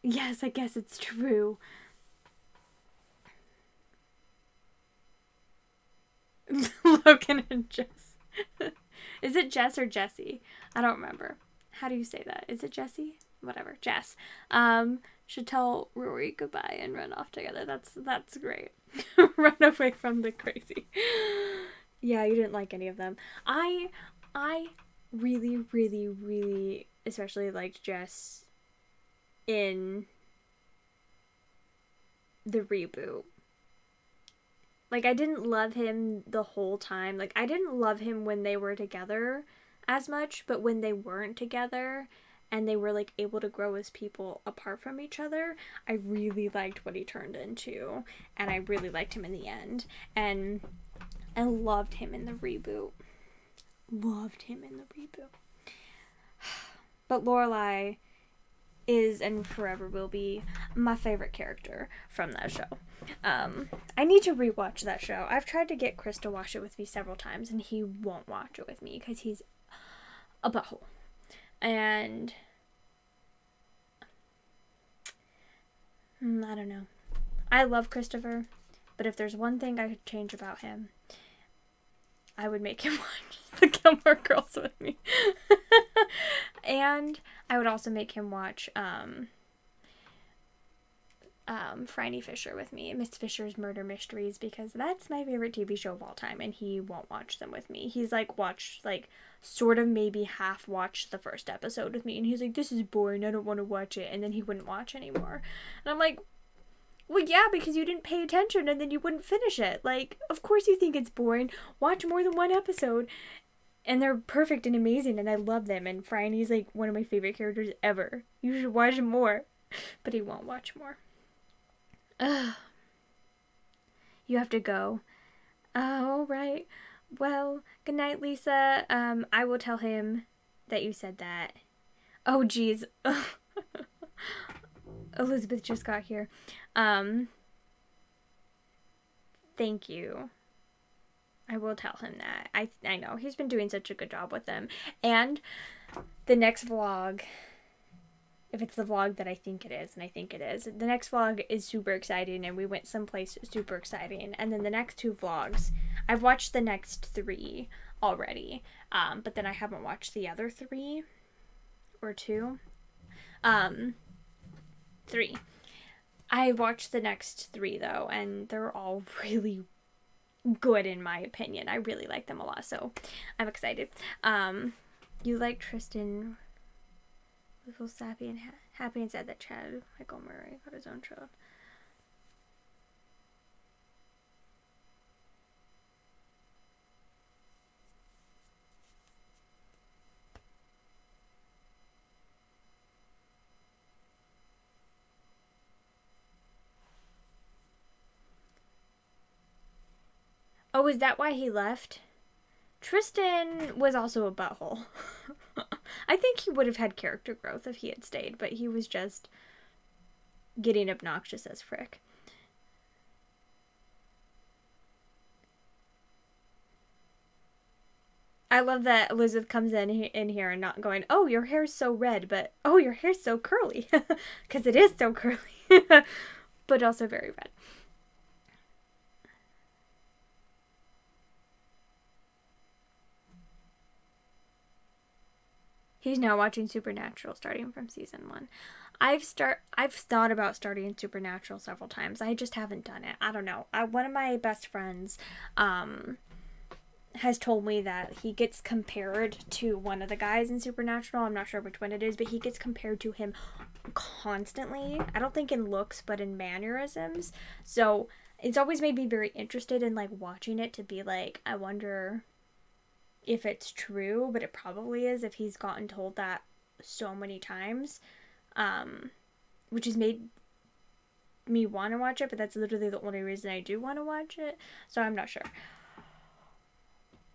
Yes, I guess it's true. Logan and Jess. Is it Jess or Jessie? I don't remember. How do you say that? Is it Jessie? Whatever. Jess. Should tell Rory goodbye and run off together. That's great. Run away from the crazy. Yeah, you didn't like any of them. I really, really, really especially liked Jess in the reboot. Like, I didn't love him the whole time. Like, I didn't love him when they were together as much, but when they weren't together and they were, like, able to grow as people apart from each other, I really liked what he turned into, and I really liked him in the end, and I loved him in the reboot. Loved him in the reboot. But Lorelai is and forever will be my favorite character from that show. I need to rewatch that show. I've tried to get Chris to watch it with me several times, and he won't watch it with me because he's a butthole. And I don't know. I love Christopher, but if there's one thing I could change about him, I would make him watch the Gilmore Girls with me. And I would also make him watch Franny Fisher with me, Miss Fisher's Murder Mysteries, because that's my favorite TV show of all time, and he won't watch them with me. He's like watched, like, sort of maybe half watched the first episode with me, and he's like, this is boring, I don't want to watch it, and then he wouldn't watch anymore. And I'm like, well, yeah, because you didn't pay attention and then you wouldn't finish it. Like, of course you think it's boring. Watch more than one episode. And they're perfect and amazing, and I love them. And Franny's, like, one of my favorite characters ever. You should watch him more. But he won't watch more. Ugh. You have to go. Oh, right. Well, good night, Lisa. I will tell him that you said that. Oh, geez. Elizabeth just got here. Thank you. I will tell him that. I know. He's been doing such a good job with them. And the next vlog, if it's the vlog that I think it is, and I think it is, the next vlog is super exciting, and we went someplace super exciting. And then the next 2 vlogs, I've watched the next 3 already, but then I haven't watched the other 3 or 2. 3. I watched the next 3 though, and they're all really good in my opinion. I really like them a lot, so I'm excited. You like Tristan was so sappy and happy and sad that Chad Michael Murray got his own show. Oh, is that why he left? Tristan was also a butthole. I think he would have had character growth if he had stayed, but he was just getting obnoxious as frick. I love that Elizabeth comes in here and not going, oh, your hair's so red, but oh, your hair's so curly. Because it is so curly. But also very red. He's now watching Supernatural starting from season 1. I've thought about starting Supernatural several times. I just haven't done it. I don't know. One of my best friends has told me that he gets compared to one of the guys in Supernatural. I'm not sure which one it is, but he gets compared to him constantly. I don't think in looks, but in mannerisms. So it's always made me very interested in like watching it to be like, I wonder if it's true, but it probably is if he's gotten told that so many times, which has made me want to watch it, but that's literally the only reason I do want to watch it, so I'm not sure.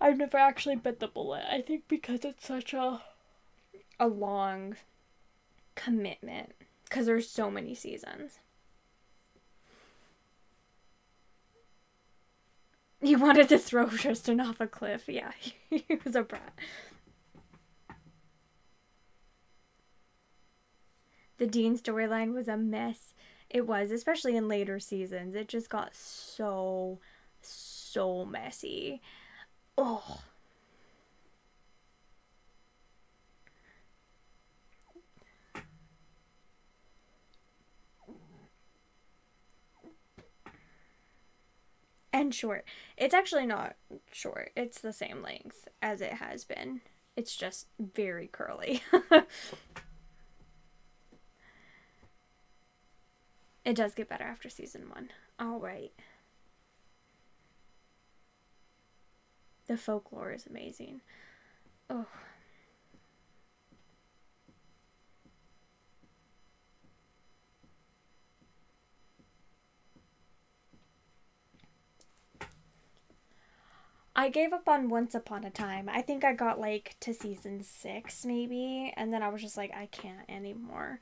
I've never actually bit the bullet, I think because it's such a long commitment, because there's so many seasons. You wanted to throw Tristan off a cliff. Yeah, he was a brat. The Dean storyline was a mess. It was, especially in later seasons. It just got so messy. Oh. And short. It's actually not short. It's the same length as it has been. It's just very curly. It does get better after season 1. Alright. The folklore is amazing. Oh. I gave up on Once Upon a Time. I think I got like to season 6 maybe, and then I was just like, I can't anymore.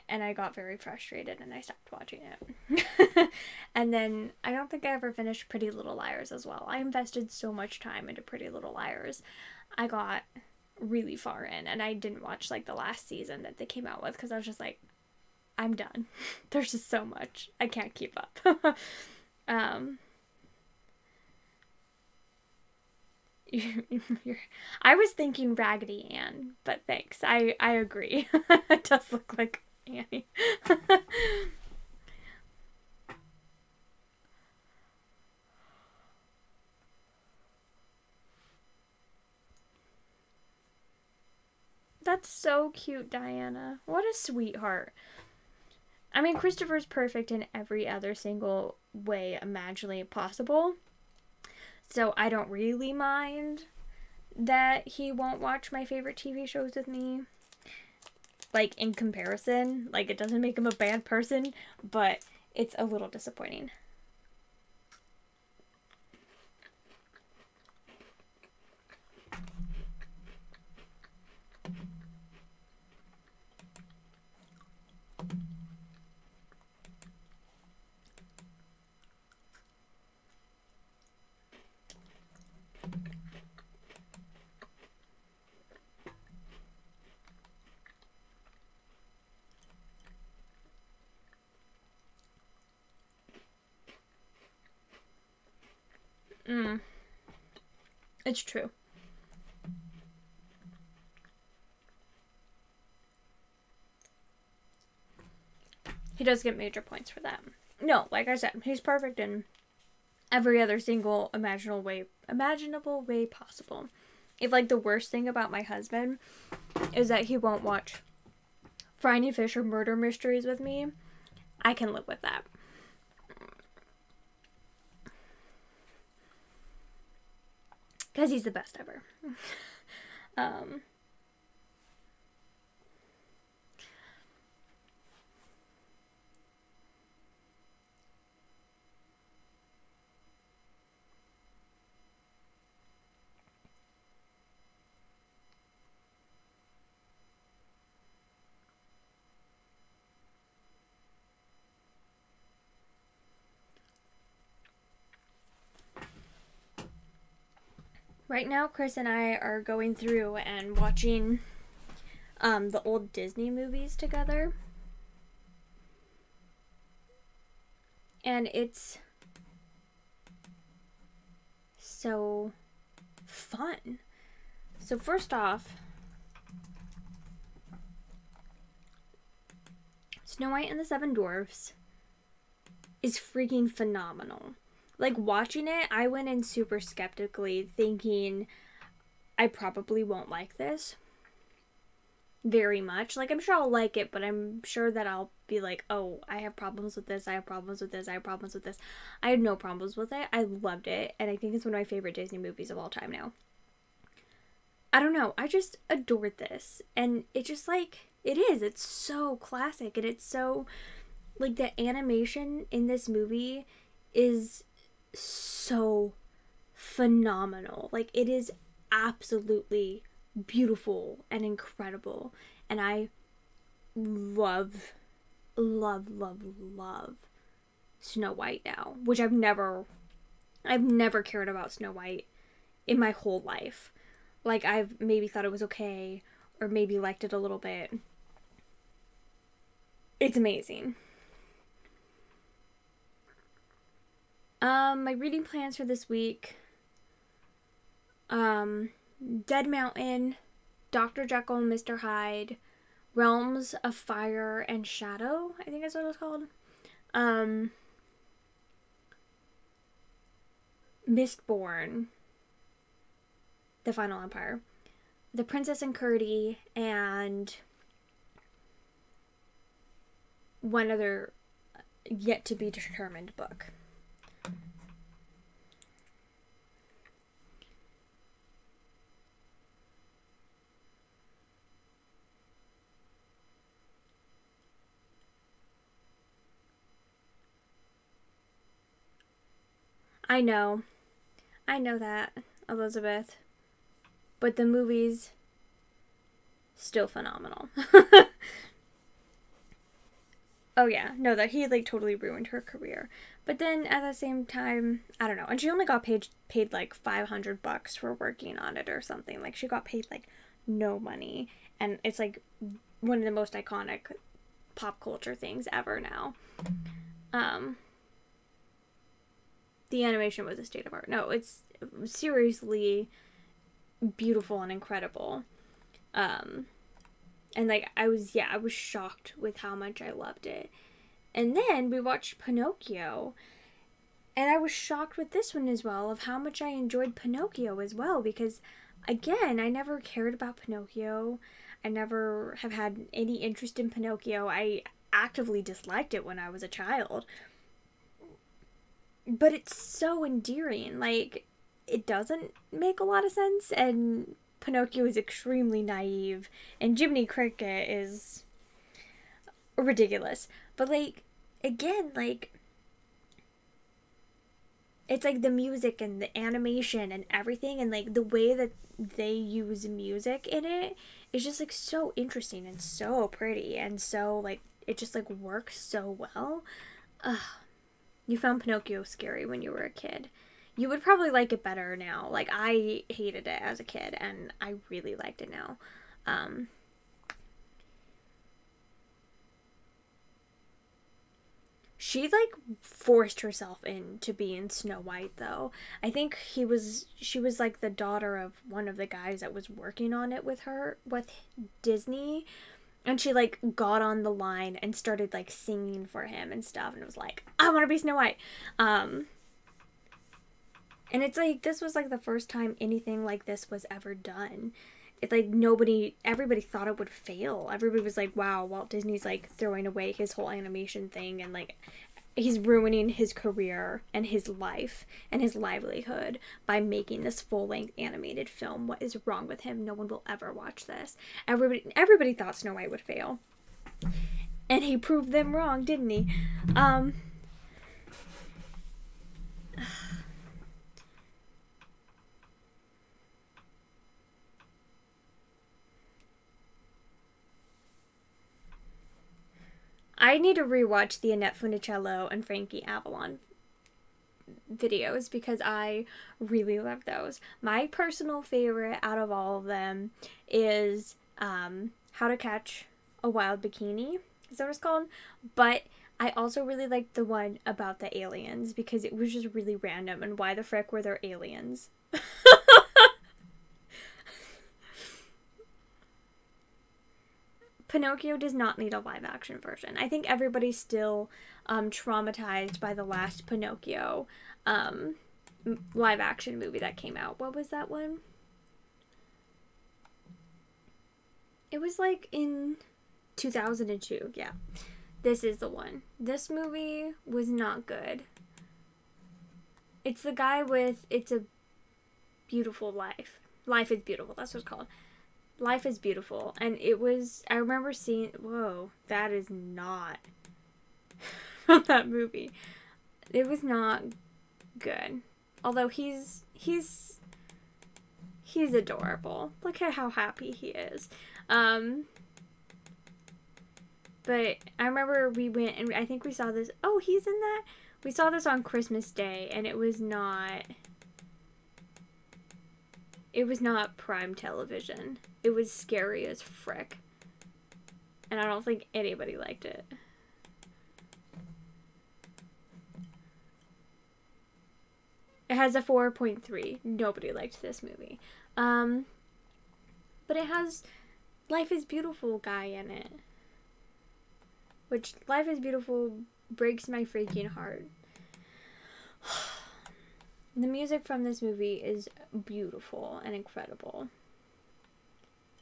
And I got very frustrated and I stopped watching it. And then I don't think I ever finished Pretty Little Liars as well. I invested so much time into Pretty Little Liars. I got really far in and I didn't watch like the last season that they came out with because I was just like, I'm done. There's just so much. I can't keep up. I was thinking Raggedy Ann, but thanks. I agree. It does look like Annie. That's so cute, Diana. What a sweetheart. I mean, Christopher's perfect in every other single way imaginably possible. So I don't really mind that he won't watch my favorite TV shows with me. Like, in comparison. Like, it doesn't make him a bad person, but it's a little disappointing. It's true. He does get major points for that. No, like I said, he's perfect in every other single imaginable way possible. If, like, the worst thing about my husband is that he won't watch Friday Fish or murder mysteries with me, I can live with that. Because he's the best ever. Right now, Chris and I are going through and watching the old Disney movies together. And it's so fun. So first off, Snow White and the Seven Dwarfs is freaking phenomenal. Like, watching it, I went in super skeptically, thinking I probably won't like this very much. Like, I'm sure I'll like it, but I'm sure that I'll be like, oh, I have problems with this, I have problems with this, I have problems with this. I had no problems with it. I loved it, and I think it's one of my favorite Disney movies of all time now. I don't know, I just adored this, and it just, like, it's so classic, and it's so, like, the animation in this movie is so phenomenal. Like, it is absolutely beautiful and incredible, and I love Snow White now, which I've never cared about Snow White in my whole life. Like, I've maybe thought it was okay, or maybe liked it a little bit. It's amazing. My reading plans for this week. Dead Mountain, Dr. Jekyll and Mr. Hyde, Realms of Fire and Shadow, I think that's what it was called. Mistborn, The Final Empire, The Princess and Curdie, and one other yet to be determined book. I know that, Elizabeth, but the movie's still phenomenal. Oh yeah, no, that he, like, totally ruined her career. But then at the same time, I don't know, and she only got paid like $500 for working on it or something. Like, she got paid like no money, and it's like one of the most iconic pop culture things ever now. The animation was a state of art. No, it's seriously beautiful and incredible. And, like, I was shocked with how much I loved it. And then we watched Pinocchio, and I was shocked with this one as well, of how much I enjoyed Pinocchio as well, because, again, I never cared about Pinocchio. I never have had any interest in Pinocchio. I actively disliked it when I was a child. But it's so endearing. Like, it doesn't make a lot of sense, and Pinocchio is extremely naive, and Jiminy Cricket is ridiculous. But, like, again, like, it's like the music and the animation and everything, and, like, the way that they use music in it is just, like, so interesting and so pretty, and so, like, it just, like, works so well. You found Pinocchio scary when you were a kid. You would probably like it better now. Like, I hated it as a kid, and I really liked it now. She, like, forced herself into being Snow White, though. I think she was, like, the daughter of one of the guys that was working on it with Disney. And she, like, got on the line and started, like, singing for him and stuff. And it was like, I want to be Snow White. And it's, like, this was, like, the first time anything like this was ever done. It's, like, everybody thought it would fail. Everybody was like, wow, Walt Disney's, like, throwing away his whole animation thing. And, like, he's ruining his career and his life and his livelihood by making this full-length animated film. What is wrong with him? No one will ever watch this. Everybody thought Snow White would fail. And he proved them wrong, didn't he? I need to rewatch the Annette Funicello and Frankie Avalon videos because I really love those. My personal favorite out of all of them is How to Catch a Wild Bikini. Is that what it's called? But I also really liked the one about the aliens because it was just really random and why the frick were there aliens? Pinocchio does not need a live action version. I think everybody's still traumatized by the last Pinocchio live action movie that came out. What was that one? It was like in 2002. Yeah. This is the one. This movie was not good. It's the guy with It's a Beautiful Life. Life is Beautiful. That's what it's called. Life is Beautiful. And it was, I remember seeing, whoa, that is not from that movie. It was not good. Although he's adorable. Look at how happy he is. But I remember we went and I think we saw this. Oh, he's in that? We saw this on Christmas Day and it was not prime television. It was scary as frick. And I don't think anybody liked it. It has a 4.3. Nobody liked this movie. But it has Life is Beautiful guy in it. Which, Life is Beautiful breaks my freaking heart. The music from this movie is beautiful and incredible.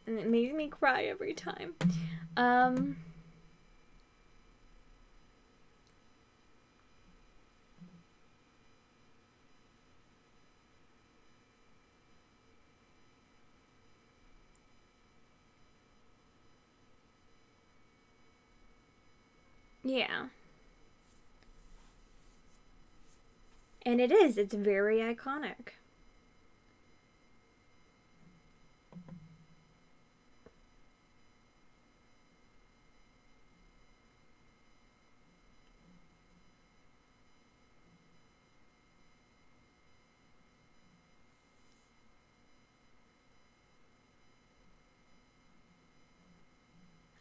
And it makes me cry every time. Yeah. And it's very iconic.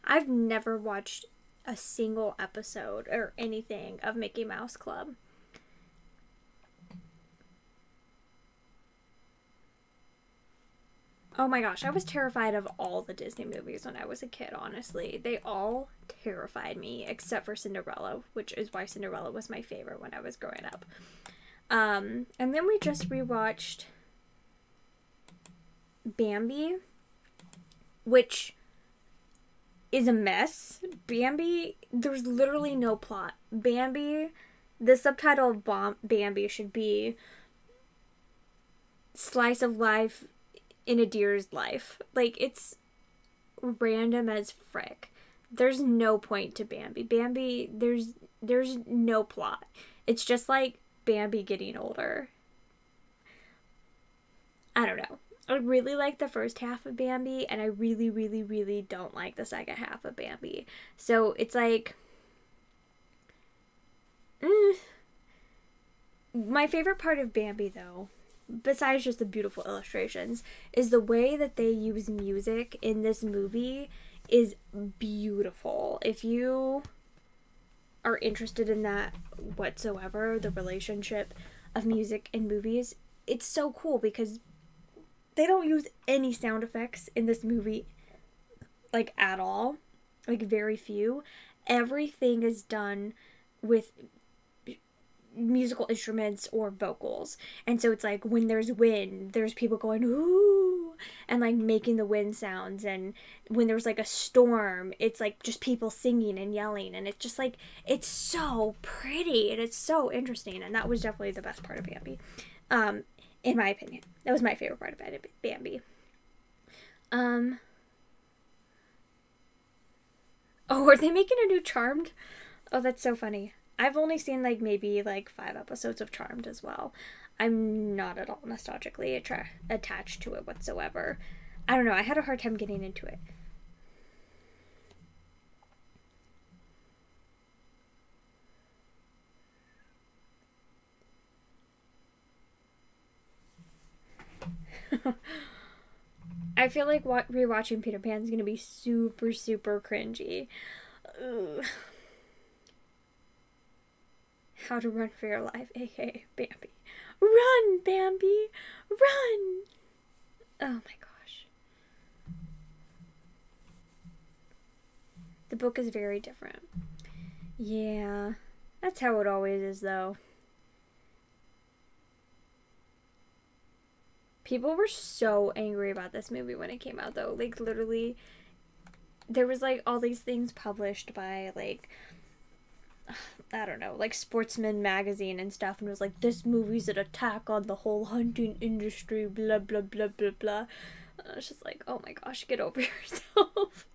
I've never watched a single episode or anything of Mickey Mouse Club. Oh my gosh, I was terrified of all the Disney movies when I was a kid, honestly. They all terrified me, except for Cinderella, which is why Cinderella was my favorite when I was growing up. And then we just rewatched Bambi, which is a mess. Bambi, there's literally no plot. Bambi, the subtitle of Bambi should be Slice of Life in a Deer's Life. Like, it's random as frick. There's no point to Bambi. Bambi, there's no plot. It's just like Bambi getting older. I don't know. I really like the first half of Bambi, and I really, really, really don't like the second half of Bambi. So it's like, My favorite part of Bambi, though, besides just the beautiful illustrations, is the way that they use music in this movie is beautiful. If you are interested in that whatsoever, the relationship of music in movies, it's so cool because they don't use any sound effects in this movie, like, at all. Like, very few. Everything is done with musical instruments or vocals. And so it's like when there's wind, there's people going ooh and like making the wind sounds, and when there's like a storm, it's like just people singing and yelling, and it's just like it's so pretty and it's so interesting. And that was definitely the best part of Bambi, in my opinion. That was my favorite part of Bambi. Oh, are they making a new Charmed? Oh, that's so funny. I've only seen like maybe like 5 episodes of Charmed as well. I'm not at all nostalgically attached to it whatsoever. I don't know. I had a hard time getting into it. I feel like rewatching Peter Pan is going to be super, super cringy. Ugh. How to Run for Your Life, aka Bambi. Run, Bambi! Run! Oh my gosh. The book is very different. Yeah. That's how it always is, though. People were so angry about this movie when it came out, though. Like, literally, there was, like, all these things published by, like, I don't know, like Sportsman magazine and stuff, and it was like, this movie's an attack on the whole hunting industry, blah blah blah blah blah. It's just like, oh my gosh, get over yourself.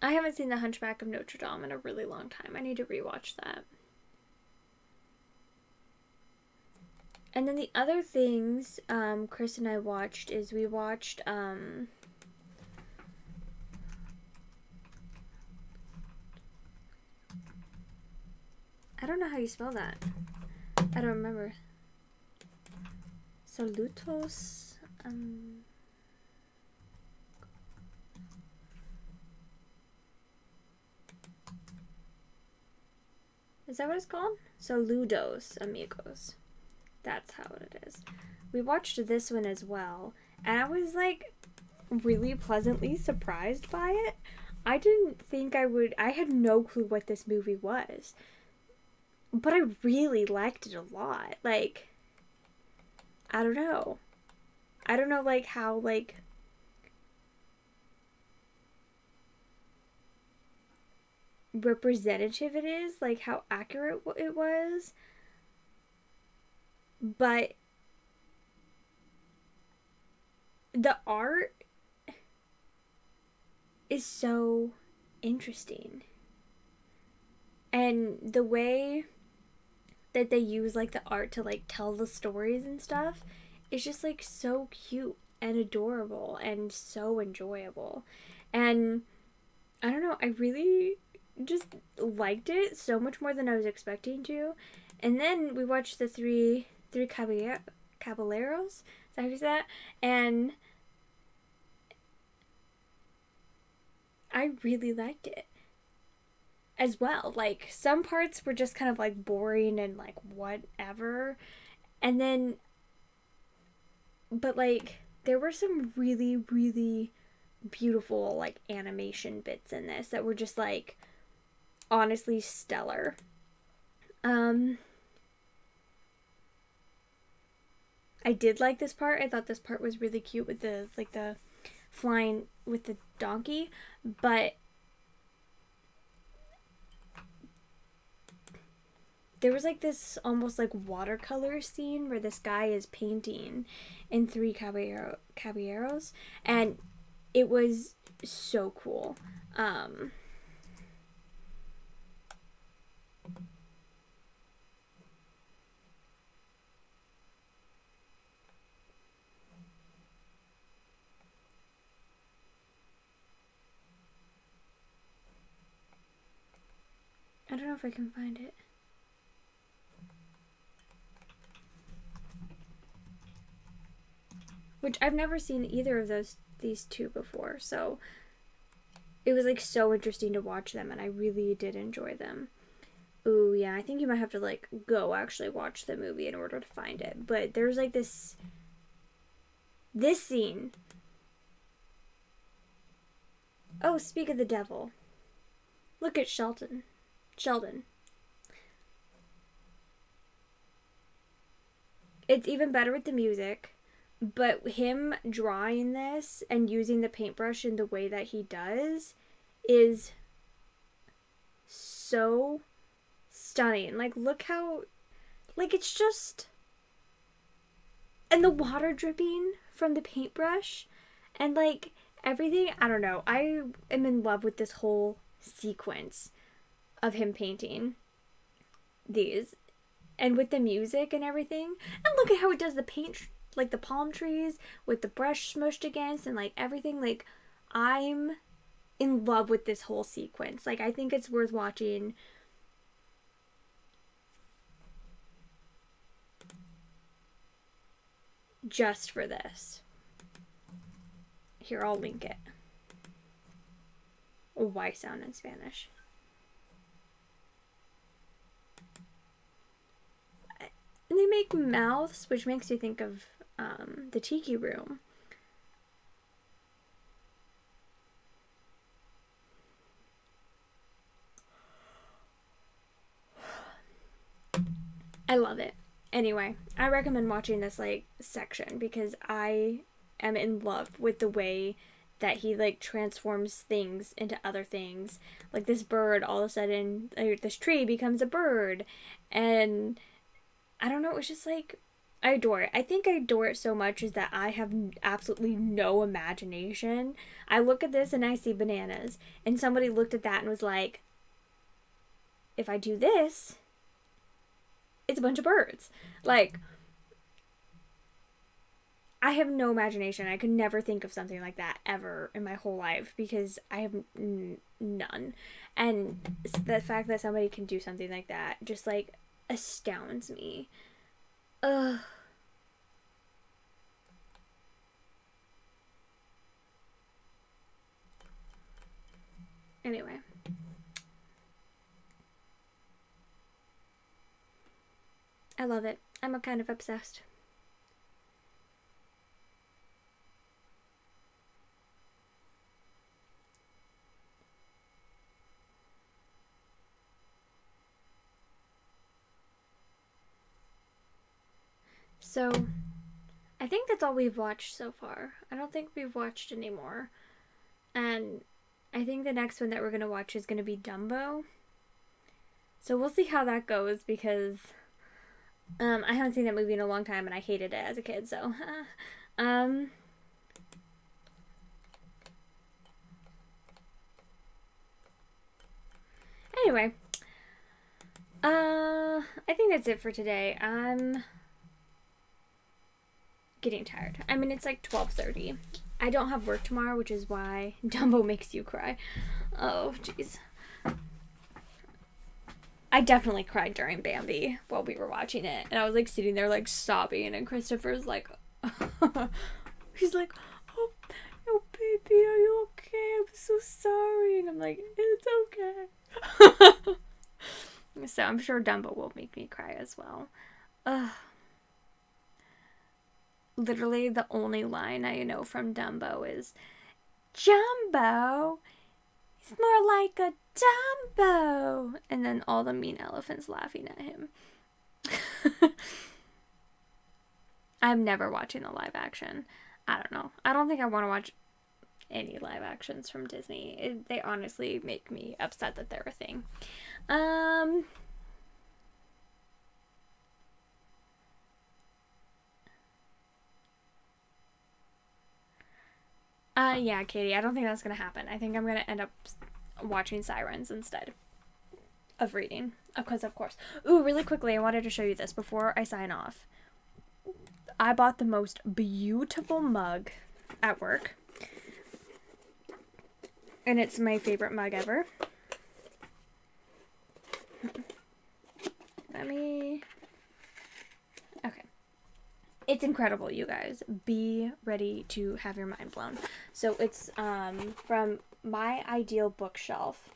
I haven't seen The Hunchback of Notre Dame in a really long time. I need to rewatch that. And then the other things Chris and I watched is we watched I don't know how you spell that. I don't remember. Salutos. Is that what it's called? Saludos, amigos. That's how it is. We watched this one as well, and I was like really pleasantly surprised by it. I didn't think I would. I had no clue what this movie was, but I really liked it a lot. Like, I don't know like how like representative it is, like how accurate it was, but the art is so interesting, and the way that they use like the art to like tell the stories and stuff is just like so cute and adorable and so enjoyable. And I don't know, I really just liked it so much more than I was expecting to. And then we watched the three Caballeros, is that how you say that? And I really liked it as well. Like, some parts were just kind of like boring and like whatever, and then but like there were some really, really beautiful like animation bits in this that were just like honestly stellar. I did like this part. I thought this part was really cute with the like the flying with the donkey, but there was like this almost like watercolor scene where this guy is painting in three caballeros, and it was so cool. I don't know if I can find it. Which I've never seen either of these two before, so it was like so interesting to watch them, and I really did enjoy them. Ooh, yeah, I think you might have to like go actually watch the movie in order to find it. But there's like this scene. Oh, speak of the devil. Look at Sheldon. It's even better with the music. But him drawing this and using the paintbrush in the way that he does is so stunning. Like, look how, like, it's just, and the water dripping from the paintbrush and like everything. I don't know. I am in love with this whole sequence of him painting these and with the music and everything. And look at how he does the paint, like the palm trees with the brush smushed against and like everything. Like, I'm in love with this whole sequence. Like, I think it's worth watching just for this. Here, I'll link it. Why sound in Spanish? And they make mouths, which makes you think of the Tiki Room. I love it. Anyway, I recommend watching this like section because I am in love with the way that he like transforms things into other things. Like this bird, all of a sudden, like, this tree becomes a bird, and I don't know. It's just like, I adore it. I think I adore it so much is that I have absolutely no imagination. I look at this and I see bananas, and somebody looked at that and was like, if I do this, it's a bunch of birds. Like, I have no imagination. I could never think of something like that ever in my whole life because I have none. And the fact that somebody can do something like that just like astounds me. Ugh. Anyway. I love it. I'm kind of obsessed. So, I think that's all we've watched so far. I don't think we've watched any more. And I think the next one that we're going to watch is going to be Dumbo. So we'll see how that goes because I haven't seen that movie in a long time and I hated it as a kid, so anyway, I think that's it for today. I'm getting tired. I mean, it's like 12:30. I don't have work tomorrow, which is why Dumbo makes you cry. Oh, jeez. I definitely cried during Bambi while we were watching it. And I was like sitting there like sobbing, and Christopher's like, he's like, oh baby, are you okay? I'm so sorry. And I'm like, it's okay. So I'm sure Dumbo will make me cry as well. Literally the only line I know from Dumbo is, Jumbo, it's more like a Dumbo. And then all the mean elephants laughing at him. I'm never watching the live action. I don't know. I don't think I want to watch any live actions from Disney. They honestly make me upset that they're a thing. Yeah, Katie, I don't think that's gonna happen. I think I'm gonna end up watching Sirens instead of reading. Because, of course. Ooh, really quickly, I wanted to show you this before I sign off. I bought the most beautiful mug at work. And it's my favorite mug ever. It's incredible, you guys. Be ready to have your mind blown. So it's from My Ideal Bookshelf,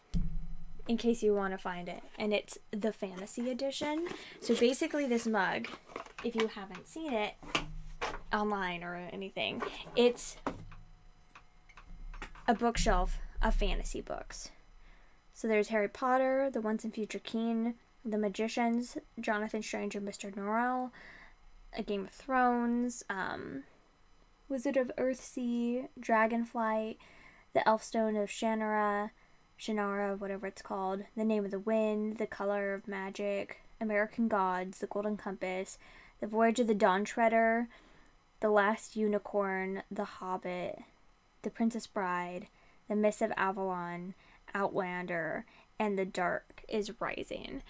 in case you want to find it. And it's the fantasy edition. So basically this mug, if you haven't seen it online or anything, it's a bookshelf of fantasy books. So there's Harry Potter, The Once and Future King, The Magicians, Jonathan Strange and Mr. Norrell, A Game of Thrones, Wizard of Earthsea, Dragonflight, The Elfstone of Shannara, whatever it's called, The Name of the Wind, The Color of Magic, American Gods, The Golden Compass, The Voyage of the Dawn Treader, The Last Unicorn, The Hobbit, The Princess Bride, The Mists of Avalon, Outlander, and The Dark is Rising.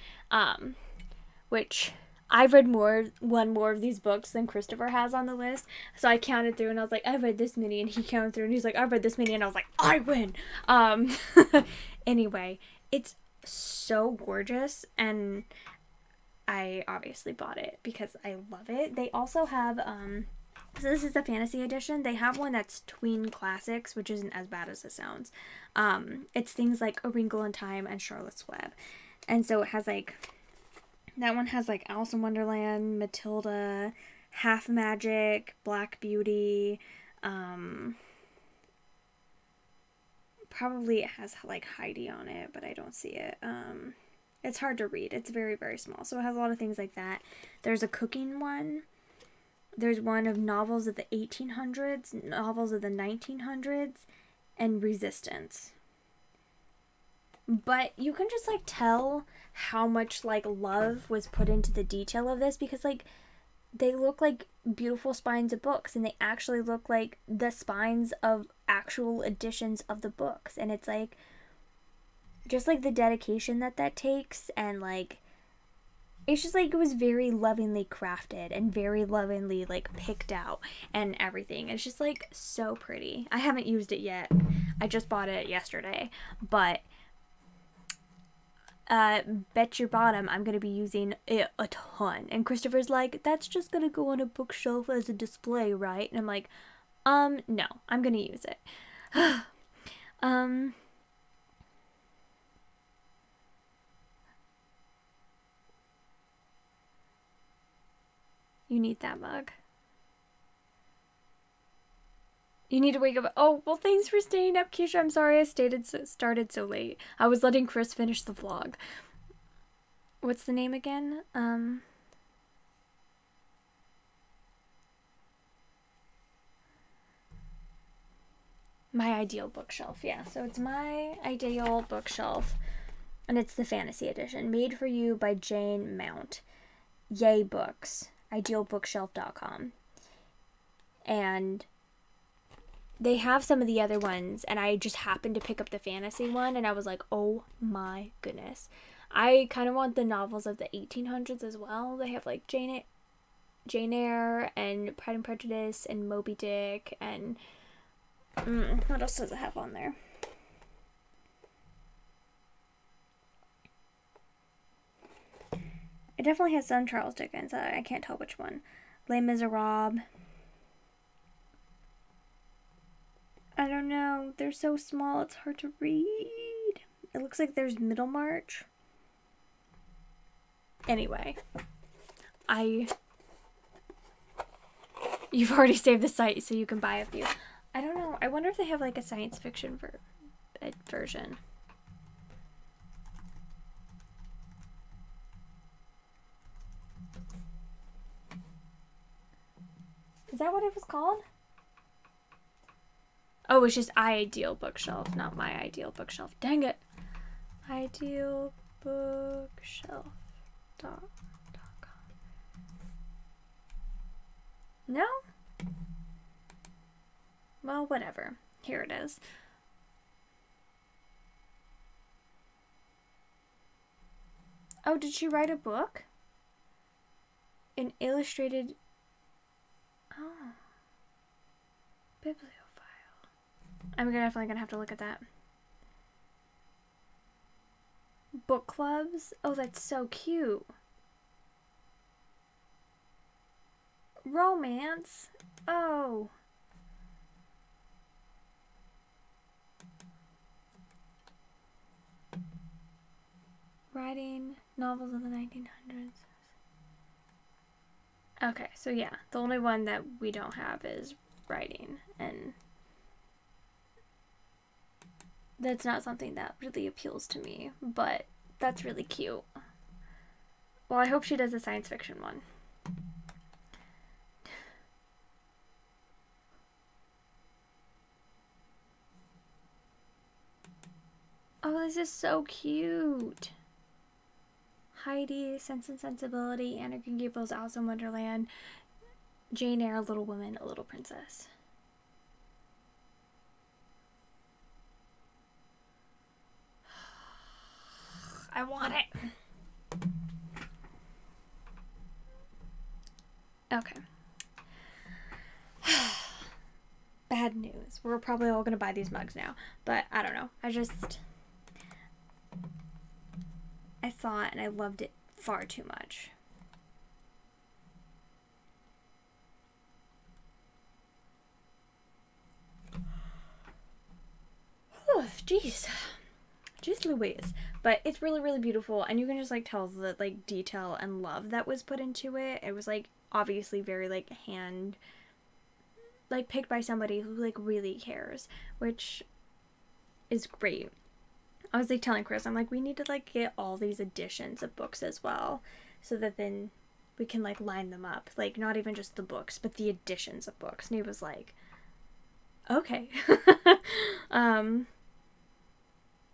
Which I've read one more of these books than Christopher has on the list. So I counted through and I was like, I've read this many, and he counted through and he's like, I've read this many, and I was like, I win. Anyway, it's so gorgeous, and I obviously bought it because I love it. They also have so this is the fantasy edition. They have one that's tween classics, which isn't as bad as it sounds. It's things like A Wrinkle in Time and Charlotte's Web. And so it has like, that one has like Alice in Wonderland, Matilda, Half Magic, Black Beauty. Probably it has like Heidi on it, but I don't see it. It's hard to read. It's very, very small. So it has a lot of things like that. There's a cooking one. There's one of novels of the 1800s, novels of the 1900s, and Resistance. But you can just like tell how much like love was put into the detail of this, because like they look like beautiful spines of books, and they actually look like the spines of actual editions of the books. And it's like just like the dedication that takes, and like it's just like it was very lovingly crafted and very lovingly like picked out and everything. It's just like so pretty. I haven't used it yet. I just bought it yesterday, but bet your bottom I'm gonna be using it a ton. And Christopher's like, that's just gonna go on a bookshelf as a display, right? And I'm like, no, I'm gonna use it. You need that mug. You need to wake up. Oh, well, thanks for staying up, Keisha. I'm sorry I started so late. I was letting Chris finish the vlog. What's the name again? My Ideal Bookshelf. Yeah, so it's My Ideal Bookshelf, and it's the fantasy edition, made for you by Jane Mount. Yay Books. Idealbookshelf.com. And they have some of the other ones, and I just happened to pick up the fantasy one, and I was like, oh my goodness. I kind of want the novels of the 1800s as well. They have like Jane Eyre and Pride and Prejudice and Moby Dick, and what else does it have on there? It definitely has some Charles Dickens. I can't tell which one. Les Miserables. I don't know. They're so small, it's hard to read. It looks like there's Middlemarch. Anyway. You've already saved the site, so you can buy a few. I don't know. I wonder if they have like a science fiction version. Is that what it was called? Oh, it's just Ideal Bookshelf, not My Ideal Bookshelf. Dang it. Idealbookshelf.com. No? Well, whatever. Here it is. Oh, did she write a book? An illustrated... Oh. Bibliophile. I'm definitely gonna have to look at that. Book clubs? Oh, that's so cute. Romance? Oh. Writing novels of the 1900s. Okay, so yeah, the only one that we don't have is writing, and that's not something that really appeals to me, but that's really cute. Well, I hope she does a science fiction one. Oh, this is so cute. Heidi, Sense and Sensibility, Anna Green Gables, Alice in Wonderland, Jane Eyre, Little Women, A Little Princess. I want it. Okay. Bad news. We're probably all gonna buy these mugs now, but I don't know. I thought and I loved it far too much. Oh, jeez. Jeez Louise. But it's really, really beautiful, and you can just like tell the like detail and love that was put into it. It was like obviously very like hand like picked by somebody who like really cares, which is great. I was like telling Chris, I'm like, we need to like get all these editions of books as well, so that then we can like line them up, like not even just the books but the editions of books. And he was like, okay.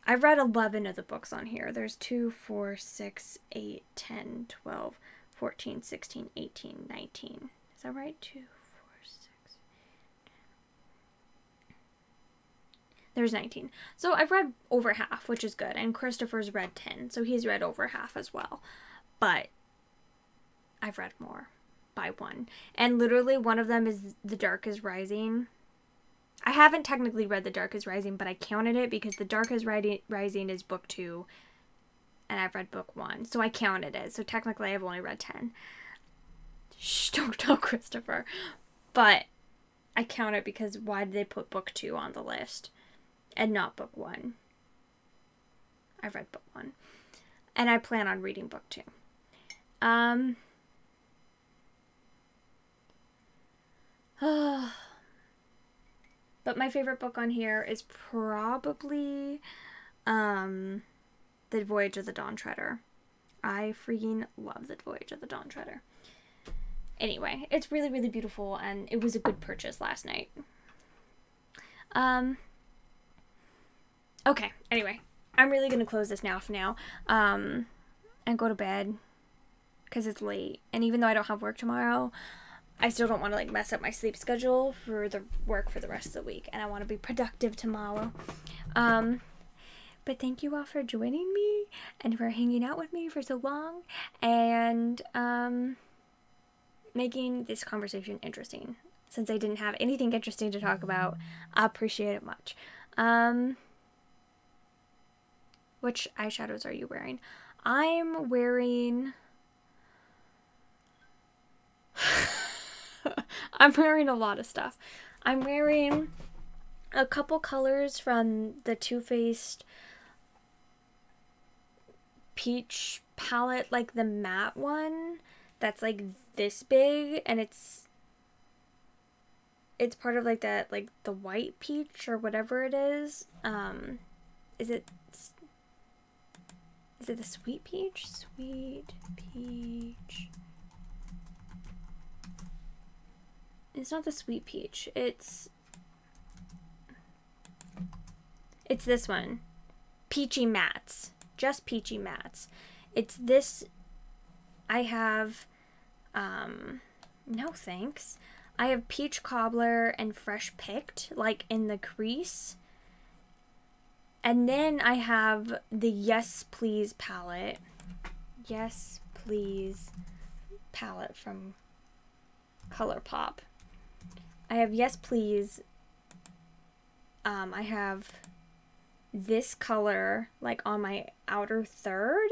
I've read 11 of the books on here. There's 2, 4, 6, 8, 10, 12, 14, 16, 18, 19. Is that right? 2, 4, 6. There's 19. So I've read over half, which is good. And Christopher's read 10, so he's read over half as well. But I've read more by one. And literally one of them is The Dark is Rising. I haven't technically read The Dark is Rising, but I counted it because The Dark is Rising is book 2, and I've read book 1. So I counted it. So technically I've only read 10. Shh, don't tell Christopher. But I count it because why did they put book 2 on the list and not book 1? I've read book 1. And I plan on reading book 2. But my favorite book on here is probably The Voyage of the Dawn Treader. I freaking love The Voyage of the Dawn Treader. Anyway, it's really, really beautiful, and it was a good purchase last night. Okay, anyway, I'm really going to close this now for now, and go to bed, because it's late. And even though I don't have work tomorrow, I still don't want to like mess up my sleep schedule for the work for the rest of the week, and I want to be productive tomorrow. But thank you all for joining me and for hanging out with me for so long, and making this conversation interesting. Since I didn't have anything interesting to talk about, I appreciate it much. Which eyeshadows are you wearing? I'm wearing I'm wearing a lot of stuff. I'm wearing a couple colors from the Too Faced peach palette, like the matte one that's like this big, and it's part of like that, like the white peach or whatever it is. Is it the sweet peach? Sweet peach. It's not the sweet peach. It's this one. Peachy Mattes. Just Peachy Mattes. It's this. I have, no thanks. I have Peach Cobbler and Fresh Picked, like in the crease. And then I have the Yes Please palette. Yes Please palette from ColourPop. I have Yes Please. I have this color like on my outer third.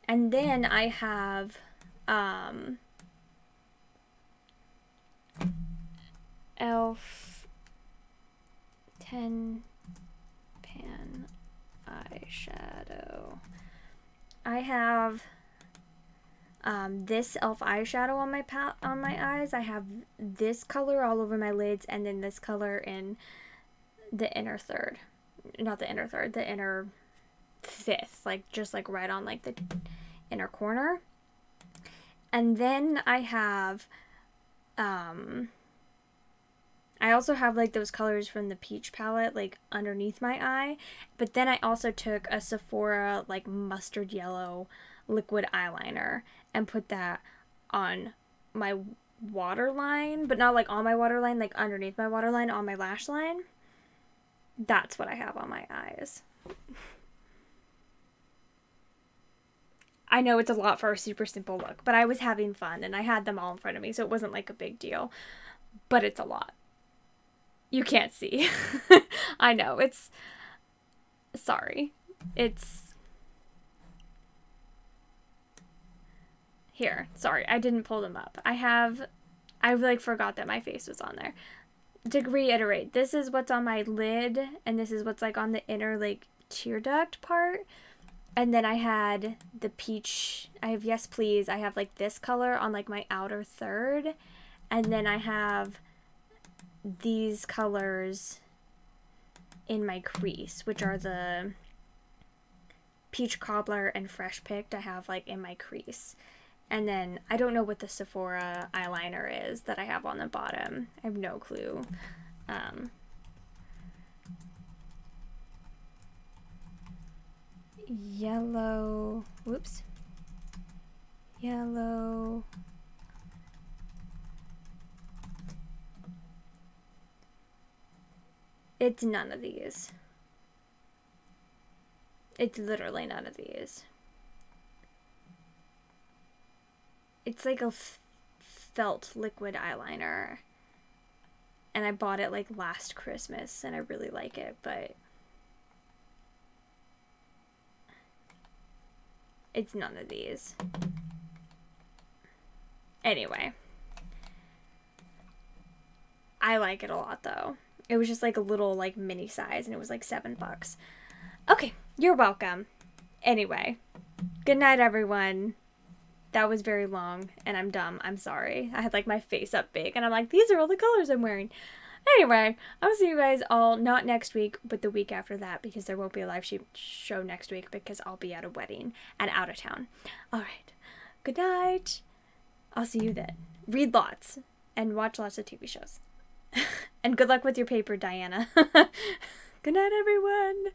And then I have e.l.f. 10 pan eyeshadow. I have this e.l.f. eyeshadow on my eyes. I have this color all over my lids, and then this color in the inner third. Not the inner third, the inner fifth, like just like right on like the inner corner. And then I have I also have like those colors from the peach palette like underneath my eye, but then I also took a Sephora like mustard yellow liquid eyeliner and put that on my waterline, but not like on my waterline, like underneath my waterline on my lash line. That's what I have on my eyes. I know it's a lot for a super simple look, but I was having fun and I had them all in front of me, so it wasn't like a big deal. But it's a lot. You can't see. I know, it's... Sorry. It's... Here, sorry, I didn't pull them up. I like forgot that my face was on there. To reiterate, this is what's on my lid, and this is what's like on the inner like tear duct part. And then I had the peach, I have Yes Please, I have like this color on like my outer third. And then I have these colors in my crease, which are the Peach Cobbler and Fresh Picked I have like in my crease. And then I don't know what the Sephora eyeliner is that I have on the bottom. I have no clue. Yellow, whoops. Yellow. It's none of these. It's literally none of these. It's like a felt liquid eyeliner. And I bought it like last Christmas and I really like it, but it's none of these. Anyway. I like it a lot though. It was just like a little like mini size and it was like $7. Okay, you're welcome. Anyway, good night everyone. That was very long and I'm dumb. I'm sorry. I had like my face up big and I'm like, these are all the colors I'm wearing. Anyway, I'll see you guys all not next week, but the week after that, because there won't be a live show next week because I'll be at a wedding and out of town. All right. Good night. I'll see you then. Read lots and watch lots of TV shows. And good luck with your paper, Diana. Good night, everyone.